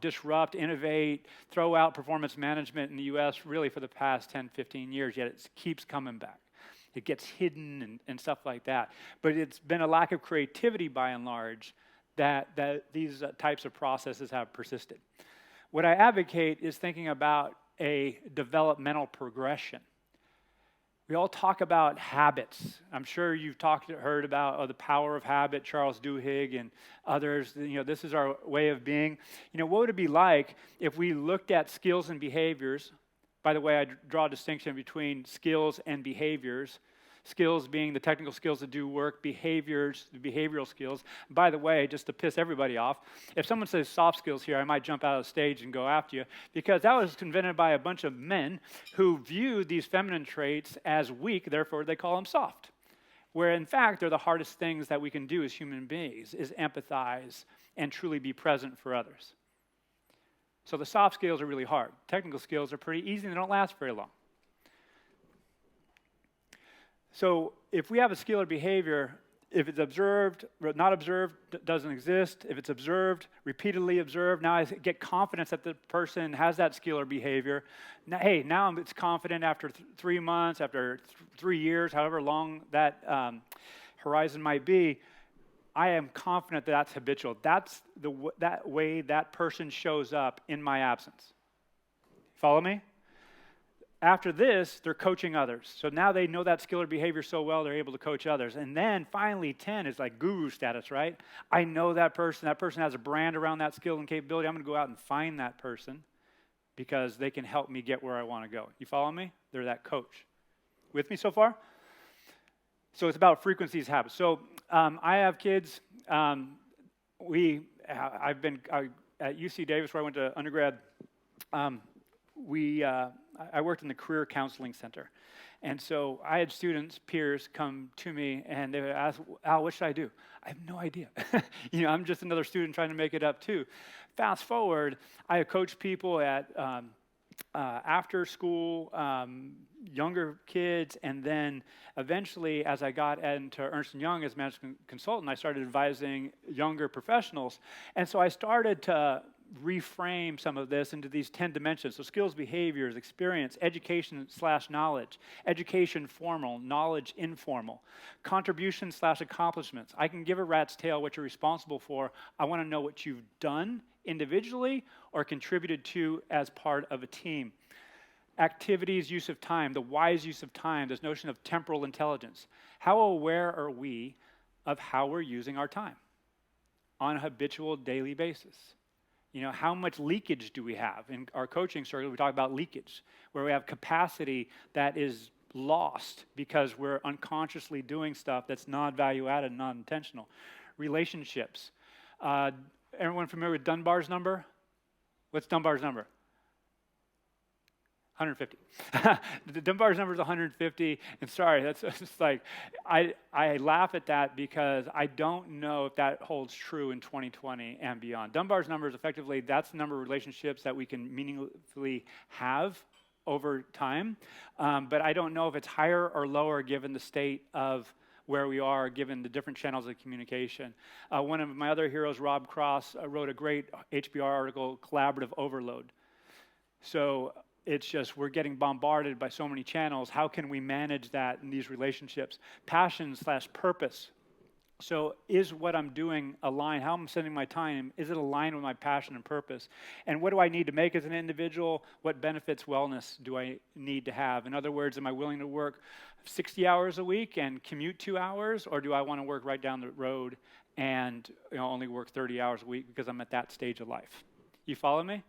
disrupt, innovate, throw out performance management in the U.S. really for the past 10, 15 years, yet it keeps coming back. It gets hidden and stuff like that. But it's been a lack of creativity by and large that these types of processes have persisted. What I advocate is thinking about a developmental progression. We all talk about habits. I'm sure you've heard about the power of habit, Charles Duhigg and others. This is our way of being. What would it be like if we looked at skills and behaviors? By the way, I draw a distinction between skills and behaviors. Skills being the technical skills that do work, behaviors, the behavioral skills. By the way, just to piss everybody off, if someone says soft skills here, I might jump out of the stage and go after you, because that was invented by a bunch of men who viewed these feminine traits as weak, therefore they call them soft. Where in fact, they're the hardest things that we can do as human beings, is empathize and truly be present for others. So the soft skills are really hard. Technical skills are pretty easy and they don't last very long. So if we have a skill or behavior, if it's observed, not observed, doesn't exist. If it's observed, repeatedly observed, now I get confidence that the person has that skill or behavior. Now it's confident after 3 months, after 3 years, however long that horizon might be. I am confident that that's habitual. That's that way that person shows up in my absence. Follow me? after this, they're coaching others. So now they know that skill or behavior so well, they're able to coach others. And then finally, 10 is like guru status, right? I know that person. That person has a brand around that skill and capability. I'm going to go out and find that person because they can help me get where I want to go. You follow me? They're that coach. With me so far? So it's about frequencies, habits. So I have kids. I've been at UC Davis, where I went to undergrad. I worked in the Career Counseling Center. And so I had students, peers, come to me, and they would ask, Al, what should I do? I have no idea. I'm just another student trying to make it up, too. Fast forward, I have coached people at after school, younger kids, and then eventually, as I got into Ernst & Young as management consultant, I started advising younger professionals. And so I started to reframe some of this into these 10 dimensions. So skills, behaviors, experience, education/knowledge, education formal, knowledge informal, contribution/accomplishments. I can give a rat's tail what you're responsible for. I want to know what you've done individually or contributed to as part of a team. Activities, use of time, the wise use of time, this notion of temporal intelligence. How aware are we of how we're using our time on a habitual daily basis? How much leakage do we have? In our coaching circle, we talk about leakage, where we have capacity that is lost because we're unconsciously doing stuff that's not value-added, not intentional. Relationships. Everyone familiar with Dunbar's number? What's Dunbar's number? 150. The Dunbar's number is 150, and sorry, that's just like, I laugh at that because I don't know if that holds true in 2020 and beyond. Dunbar's number is effectively, that's the number of relationships that we can meaningfully have over time, but I don't know if it's higher or lower given the state of where we are, given the different channels of communication. One of my other heroes, Rob Cross, wrote a great HBR article, Collaborative Overload. So it's just we're getting bombarded by so many channels. How can we manage that in these relationships? Passion/purpose. So is what I'm doing aligned? How I'm spending my time, is it aligned with my passion and purpose? And what do I need to make as an individual? What benefits, wellness do I need to have? In other words, am I willing to work 60 hours a week and commute 2 hours? Or do I want to work right down the road and only work 30 hours a week because I'm at that stage of life? You follow me?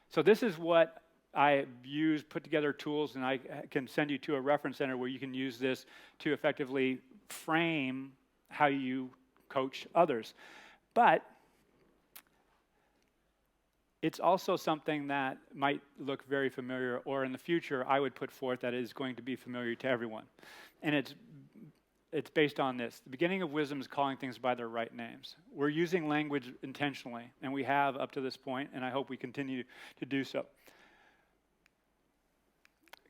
So this is what I put together tools, and I can send you to a reference center where you can use this to effectively frame how you coach others. But it's also something that might look very familiar, or in the future I would put forth that is going to be familiar to everyone. And it's based on this. The beginning of wisdom is calling things by their right names. We're using language intentionally, and we have up to this point, and I hope we continue to do so.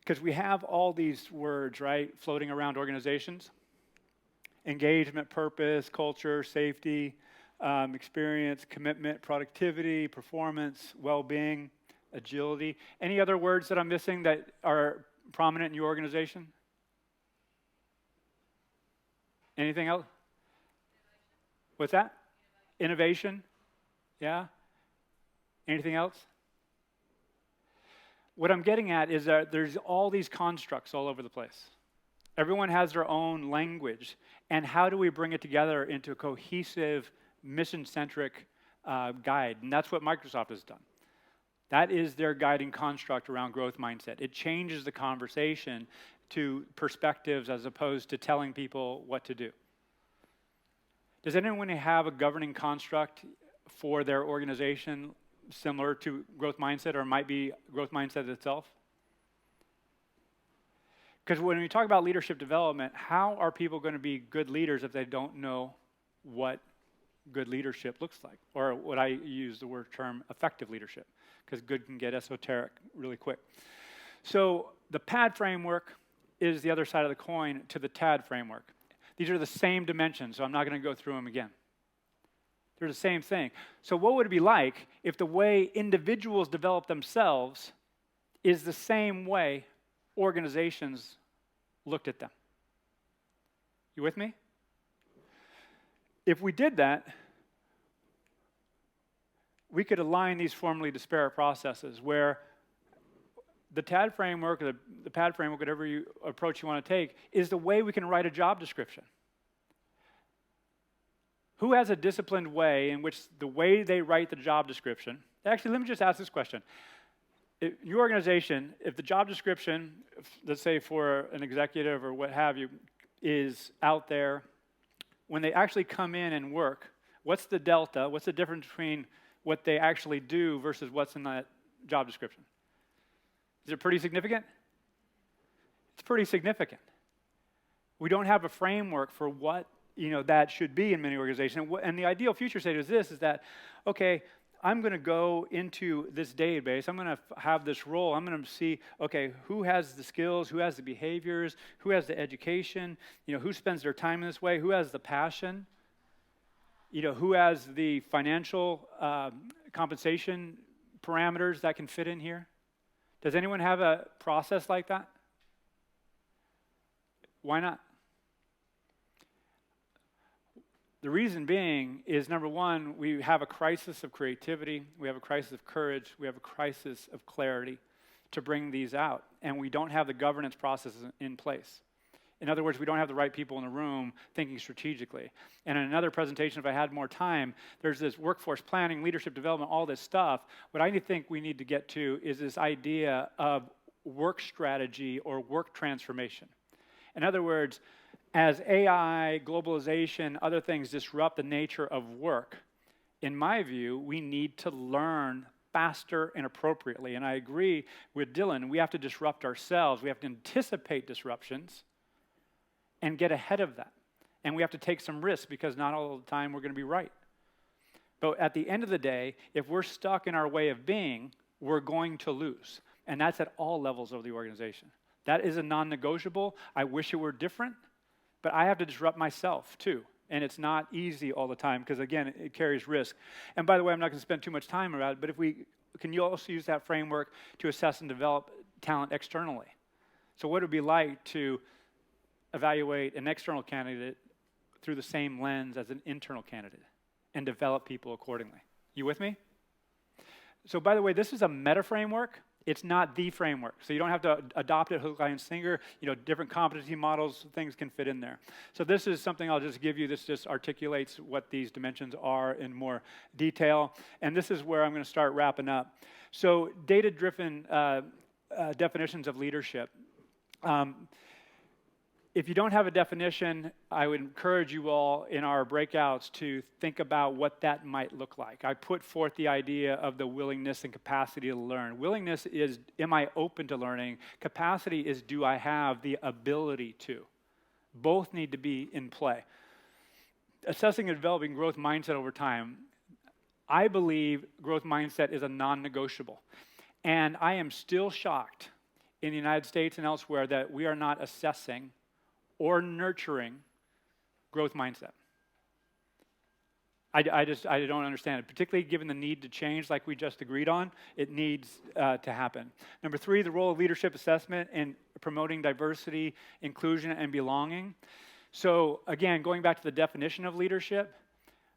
Because we have all these words, right, floating around organizations. Engagement, purpose, culture, safety, experience, commitment, productivity, performance, well-being, agility. Any other words that I'm missing that are prominent in your organization? Anything else? What's that? Innovation? Yeah? Anything else? What I'm getting at is that there's all these constructs all over the place. Everyone has their own language. And how do we bring it together into a cohesive, mission-centric guide? And that's what Microsoft has done. That is their guiding construct around growth mindset. It changes the conversation to perspectives as opposed to telling people what to do. Does anyone have a governing construct for their organization similar to growth mindset, or might be growth mindset itself? Because when we talk about leadership development, how are people going to be good leaders if they don't know what good leadership looks like? Or what I use the word term effective leadership, because good can get esoteric really quick. So the PAD framework is the other side of the coin to the TAD framework. These are the same dimensions, so I'm not going to go through them again. They're the same thing. So what would it be like if the way individuals develop themselves is the same way organizations looked at them? You with me? If we did that, we could align these formally disparate processes where the TAD framework, or the PAD framework, whatever approach you want to take, is the way we can write a job description. Who has a disciplined way in which the way they write the job description? Actually, let me just ask this question. Your organization, if the job description, let's say for an executive or what have you, is out there, when they actually come in and work, what's the delta? What's the difference between what they actually do versus what's in that job description? Is it pretty significant? It's pretty significant. We don't have a framework for what that should be in many organizations. And the ideal future state is this, is that, okay, I'm going to go into this database. I'm going to have this role. I'm going to see, okay, who has the skills, who has the behaviors, who has the education, who spends their time in this way, who has the passion, who has the financial compensation parameters that can fit in here. Does anyone have a process like that? Why not? The reason being is, number one, we have a crisis of creativity, we have a crisis of courage, we have a crisis of clarity to bring these out, and we don't have the governance processes in place. In other words, we don't have the right people in the room thinking strategically. And in another presentation, if I had more time, there's this workforce planning, leadership development, all this stuff. What I think we need to get to is this idea of work strategy or work transformation. In other words, as AI, globalization, other things disrupt the nature of work, in my view, we need to learn faster and appropriately. And I agree with Dylan, we have to disrupt ourselves. We have to anticipate disruptions and get ahead of that. And we have to take some risks because not all the time we're going to be right. But at the end of the day, if we're stuck in our way of being, we're going to lose. And that's at all levels of the organization. That is a non-negotiable. I wish it were different. But I have to disrupt myself, too. And it's not easy all the time because, again, it carries risk. And by the way, I'm not going to spend too much time about it, but can you also use that framework to assess and develop talent externally? So what it would be like to evaluate an external candidate through the same lens as an internal candidate and develop people accordingly? You with me? So by the way, this is a meta framework. It's not the framework. So you don't have to adopt it hook, line, and sinker. Different competency models, things can fit in there. So this is something I'll just give you. This just articulates what these dimensions are in more detail. And this is where I'm going to start wrapping up. So data-driven definitions of leadership. If you don't have a definition, I would encourage you all in our breakouts to think about what that might look like. I put forth the idea of the willingness and capacity to learn. Willingness is, am I open to learning? Capacity is, do I have the ability to? Both need to be in play. Assessing and developing growth mindset over time. I believe growth mindset is a non-negotiable. And I am still shocked in the United States and elsewhere that we are not assessing or nurturing growth mindset. I don't understand it, particularly given the need to change like we just agreed on. It needs to happen. Number 3, the role of leadership assessment in promoting diversity, inclusion, and belonging. So again, going back to the definition of leadership,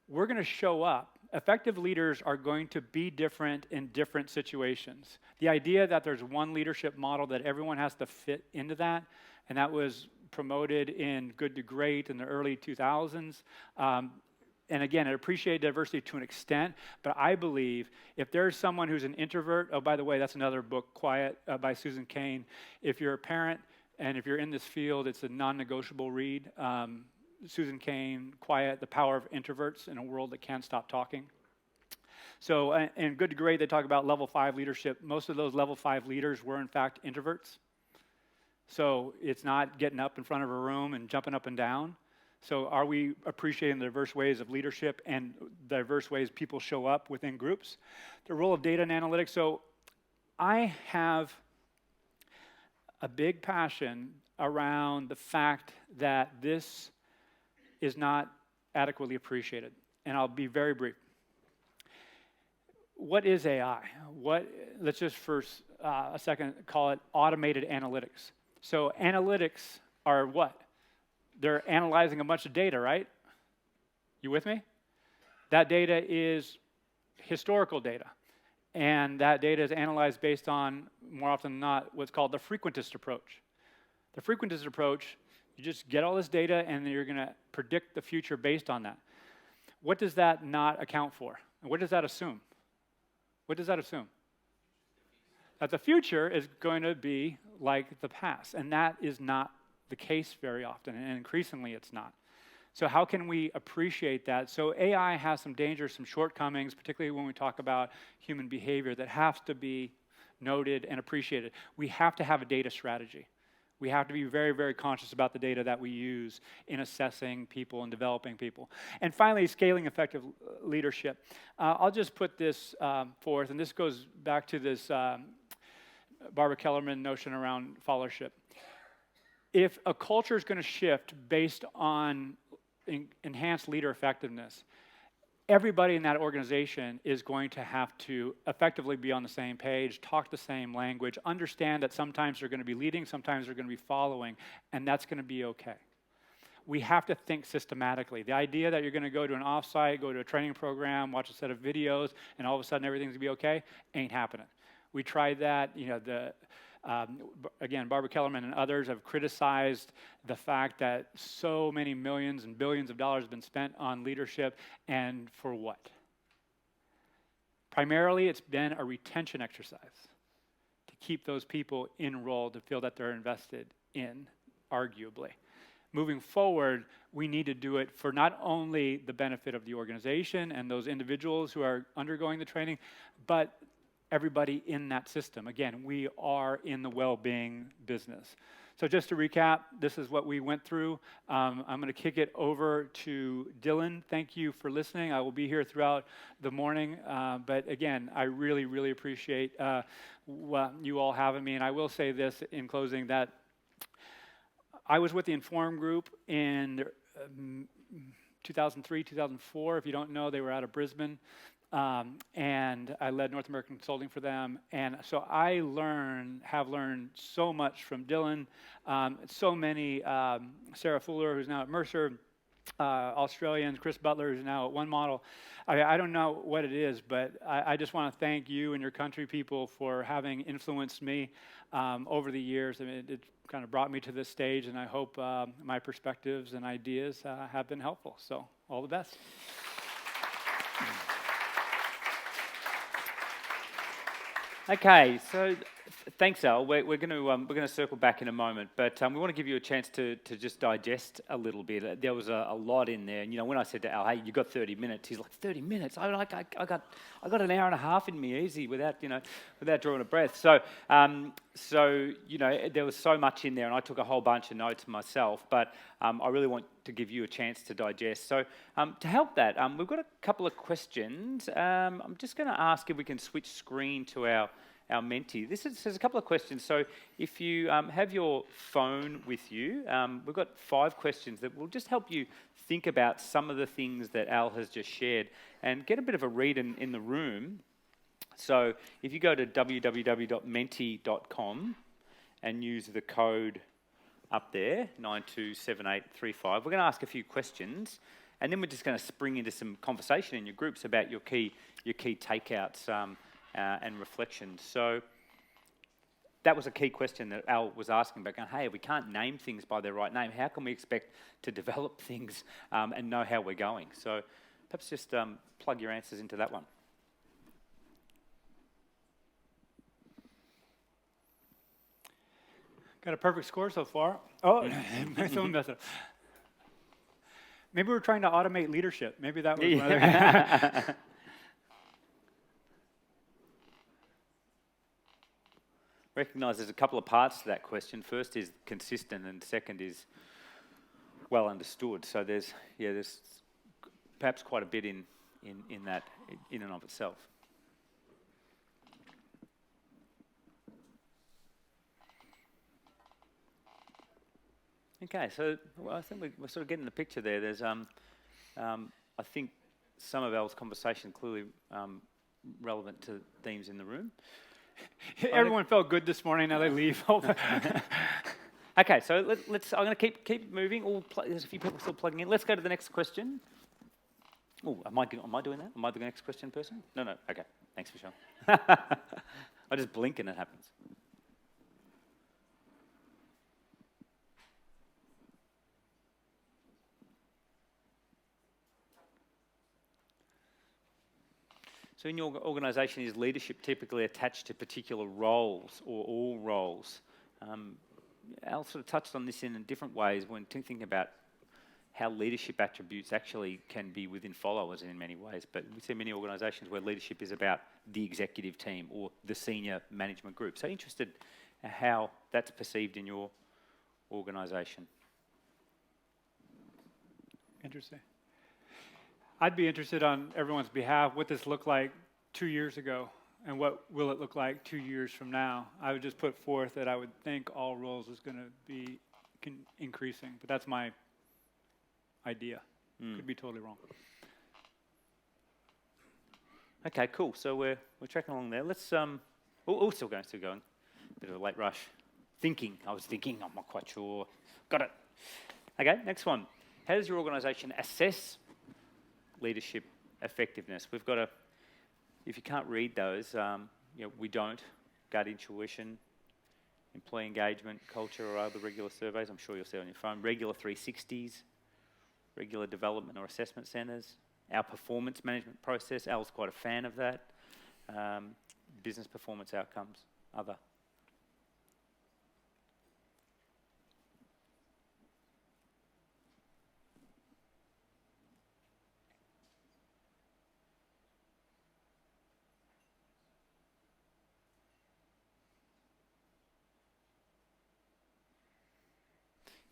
we're going to show up. Effective leaders are going to be different in different situations. The idea that there's one leadership model that everyone has to fit into that, and that was promoted in Good to Great in the early 2000s. And again, I appreciate diversity to an extent, but I believe if there's someone who's an introvert, oh, by the way, that's another book, Quiet, by Susan Cain. If you're a parent and if you're in this field, it's a non-negotiable read. Susan Cain, Quiet, The Power of Introverts in a World That Can't Stop Talking. So in Good to Great, they talk about level 5 leadership. Most of those level 5 leaders were, in fact, introverts. So it's not getting up in front of a room and jumping up and down. So are we appreciating the diverse ways of leadership and diverse ways people show up within groups? The role of data and analytics. So I have a big passion around the fact that this is not adequately appreciated. And I'll be very brief. What is AI? Let's just for a second call it automated analytics. So analytics are what? They're analyzing a bunch of data, right? You with me? That data is historical data. And that data is analyzed based on, more often than not, what's called the frequentist approach. The frequentist approach, you just get all this data and then you're going to predict the future based on that. What does that not account for? And what does that assume? What does that assume? That the future is going to be like the past. And that is not the case very often, and increasingly it's not. So how can we appreciate that? So AI has some dangers, some shortcomings, particularly when we talk about human behavior, that has to be noted and appreciated. We have to have a data strategy. We have to be very, very conscious about the data that we use in assessing people and developing people. And finally, scaling effective leadership. I'll just put this forth, and this goes back to this Barbara Kellerman notion around followership. If a culture is going to shift based on enhanced leader effectiveness, everybody in that organization is going to have to effectively be on the same page, talk the same language, understand that sometimes they're going to be leading, sometimes they're going to be following, and that's going to be okay. We have to think systematically. The idea that you're going to go to an offsite, go to a training program, watch a set of videos, and all of a sudden everything's going to be okay, ain't happening. We tried that, again, Barbara Kellerman and others have criticized the fact that so many millions and billions of dollars have been spent on leadership, and for what? Primarily, it's been a retention exercise to keep those people enrolled, to feel that they're invested in, arguably. Moving forward, we need to do it for not only the benefit of the organization and those individuals who are undergoing the training, but everybody in that system. Again, we are in the well-being business. So just to recap, this is what we went through. I'm going to kick it over to Dylan. Thank you for listening. I will be here throughout the morning. But again, I really, really appreciate you all having me. And I will say this in closing, that I was with the Inform Group in 2003, 2004. If you don't know, they were out of Brisbane. And I led North American Consulting for them. And so I have learned so much from Dylan, so many, Sarah Fuller, who's now at Mercer, Australians, Chris Butler, who's now at One Model. I don't know what it is, but I just want to thank you and your country people for having influenced me over the years. I mean, it kind of brought me to this stage, and I hope my perspectives and ideas have been helpful. So all the best. Okay, so thanks, Al. We're going to circle back in a moment, but we want to give you a chance to just digest a little bit. There was a lot in there, and when I said to Al, "Hey, you got 30 minutes," he's like, "30 minutes? I got an hour and a half in me, easy, without drawing a breath." So there was so much in there, and I took a whole bunch of notes myself, but I really want to give you a chance to digest. So to help that, we've got a couple of questions. I'm just going to ask if we can switch screen to our mentee. There's a couple of questions. So if you have your phone with you, we've got 5 questions that will just help you think about some of the things that Al has just shared and get a bit of a read in the room. So if you go to www.mentee.com and use the code up there, 927835, we're going to ask a few questions, and then we're just going to spring into some conversation in your groups about your key takeouts and reflections. So that was a key question that Al was asking about, going, hey, if we can't name things by their right name, how can we expect to develop things and know how we're going? So perhaps just plug your answers into that one. Got a perfect score so far. Oh, someone messed up. Maybe we're trying to automate leadership. Maybe that was one of the... Recognise there's a couple of parts to that question. First is consistent, and second is well understood. So there's perhaps quite a bit in that in and of itself. Okay, so I think we're sort of getting the picture there. There's I think some of Al's conversation clearly relevant to themes in the room. Everyone felt good this morning. Now they leave. Okay, so let's. I'm going to keep moving. There's a few people still plugging in. Let's go to the next question. Oh, am I doing that? Am I the next question person? No. Okay. Thanks, Michelle. I just blink and it happens. So in your organisation, is leadership typically attached to particular roles or all roles? Al sort of touched on this in different ways when thinking about how leadership attributes actually can be within followers in many ways. But we see many organisations where leadership is about the executive team or the senior management group. So interested in how that's perceived in your organisation. Interesting. I'd be interested on everyone's behalf what this looked like 2 years ago and what will it look like 2 years from now. I would just put forth that I would think all roles is going to be increasing, but that's my idea. Could be totally wrong. Okay, cool. So we're tracking along there. Let's still going. Bit of a late rush. I was thinking. I'm not quite sure. Got it. Okay, next one. How does your organisation assess leadership effectiveness? We've got if you can't read those, we don't. Gut intuition, employee engagement, culture, or other regular surveys. I'm sure you'll see on your phone. Regular 360s, regular development or assessment centres. Our performance management process. Al's quite a fan of that. Business performance outcomes. Other.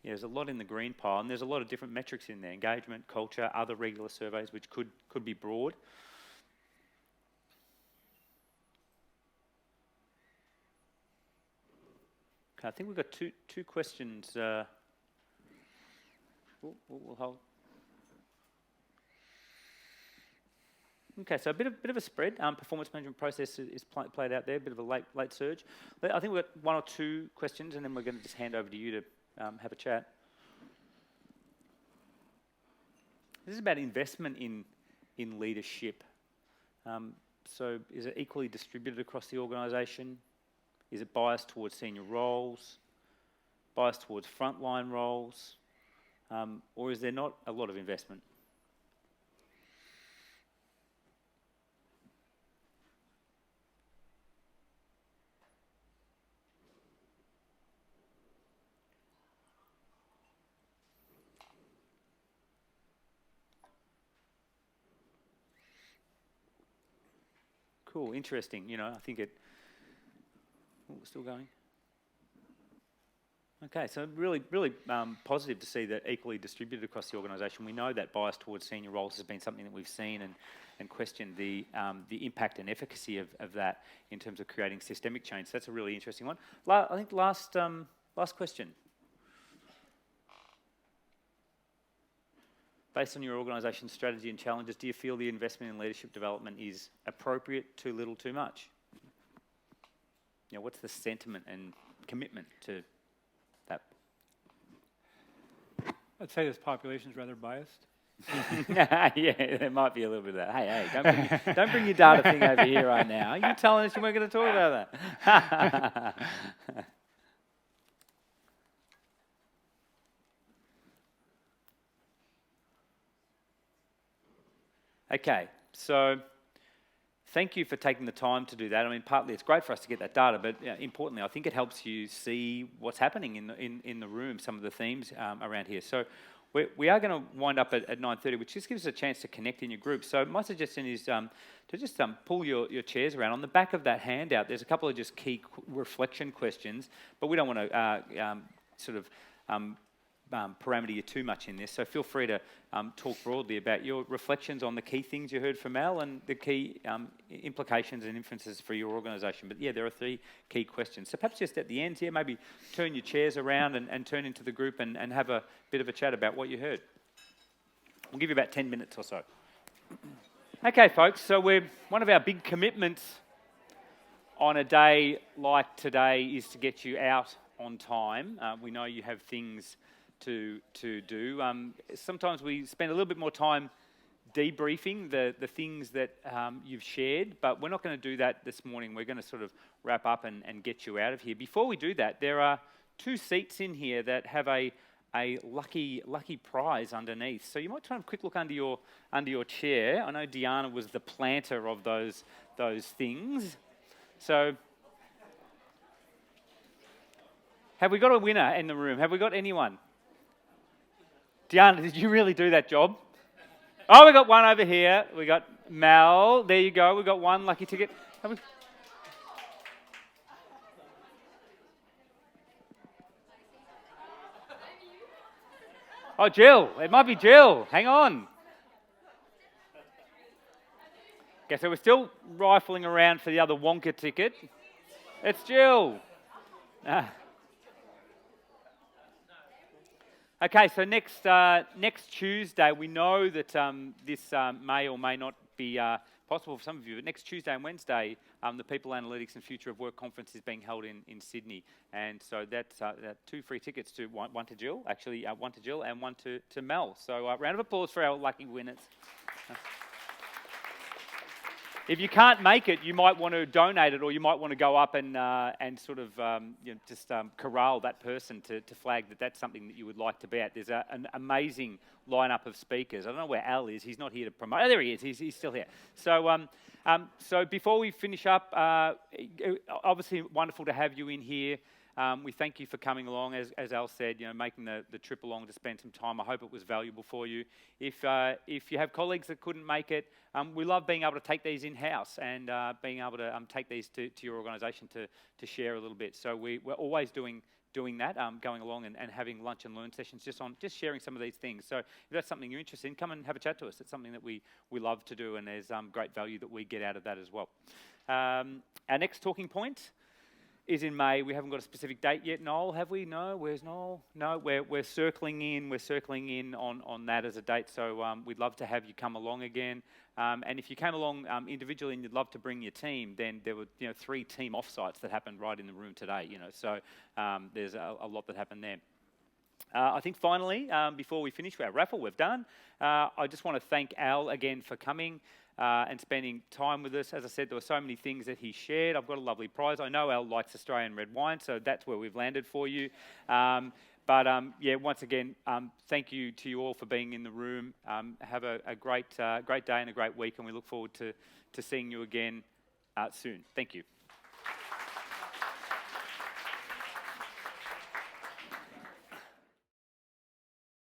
Yeah, there's a lot in the green pile, and there's a lot of different metrics in there: engagement, culture, other regular surveys, which could be broad. Okay, I think we've got two questions. We'll hold. Okay, so a bit of a spread. Performance management process is played out there. A bit of a late surge. I think we've got one or two questions, and then we're going to just hand over to you to have a chat. This is about investment in leadership. So is it equally distributed across the organisation? Is it biased towards senior roles? Biased towards frontline roles? Or is there not a lot of investment? Cool, interesting. I think it. Oh, we're still going. Okay, so really positive to see that equally distributed across the organisation. We know that bias towards senior roles has been something that we've seen and questioned the impact and efficacy of that in terms of creating systemic change. So that's a really interesting one. I think last question. Based on your organisation's strategy and challenges, do you feel the investment in leadership development is appropriate, too little, too much? What's the sentiment and commitment to that? I'd say this population is rather biased. Yeah, there might be a little bit of that. Hey, don't bring your data thing over here right now. You're telling us you weren't going to talk about that. Okay, so thank you for taking the time to do that. I mean, partly it's great for us to get that data, but importantly, I think it helps you see what's happening in the room, some of the themes around here. So we are going to wind up at 9:30, which just gives us a chance to connect in your group. So my suggestion is to just pull your chairs around. On the back of that handout, there's a couple of just key reflection questions, but we don't want to parameter you too much in this, so feel free to talk broadly about your reflections on the key things you heard from Al and the key implications and inferences for your organisation. But yeah, there are 3 key questions. So perhaps just at the end here, maybe turn your chairs around and turn into the group and have a bit of a chat about what you heard. We'll give you about 10 minutes or so. Okay, folks, so one of our big commitments on a day like today is to get you out on time. We know you have things to do. Sometimes we spend a little bit more time debriefing the things that you've shared, but we're not going to do that this morning. We're going to sort of wrap up and get you out of here. Before we do that, there are 2 seats in here that have a lucky prize underneath. So you might try and quick look under your chair. I know Deanna was the planter of those things. So have we got a winner in the room? Have we got anyone? Deanna, did you really do that job? Oh, we got one over here. We got Mel. There you go. We got one lucky ticket. Oh, Jill. It might be Jill. Hang on. Okay, so we're still rifling around for the other Wonka ticket. It's Jill. Okay, so next Tuesday, we know that this may or may not be possible for some of you, but next Tuesday and Wednesday, the People Analytics and Future of Work conference is being held in Sydney, and so that's 2 free tickets to one to Jill, actually one to Jill and one to Mel. So round of applause for our lucky winners. If you can't make it, you might want to donate it, or you might want to go up and sort of just corral that person to flag that that's something that you would like to be at. There's an amazing lineup of speakers. I don't know where Al is. He's not here to promote. Oh, there he is. He's still here. So so before we finish up, obviously wonderful to have you in here. We thank you for coming along, as Al said, making the trip along to spend some time. I hope it was valuable for you. If you have colleagues that couldn't make it, we love being able to take these in-house and being able to take these to your organisation to share a little bit. So we're always doing that, going along and having lunch and learn sessions just sharing some of these things. So if that's something you're interested in, come and have a chat to us. It's something that we love to do, and there's great value that we get out of that as well. Our next talking point is in May. We haven't got a specific date yet. Noel, have we? No. Where's Noel? No. We're circling in. We're circling in on that as a date. So we'd love to have you come along again. And if you came along individually and you'd love to bring your team, then there were 3 team offsites that happened right in the room today. So there's a lot that happened there. I think finally, before we finish our raffle, we've done. I just want to thank Al again for coming and spending time with us. As I said, there were so many things that he shared. I've got a lovely prize. I know Al likes Australian red wine, so that's where we've landed for you. But once again, thank you to you all for being in the room. Have a great day and a great week, and we look forward to seeing you again soon. Thank you.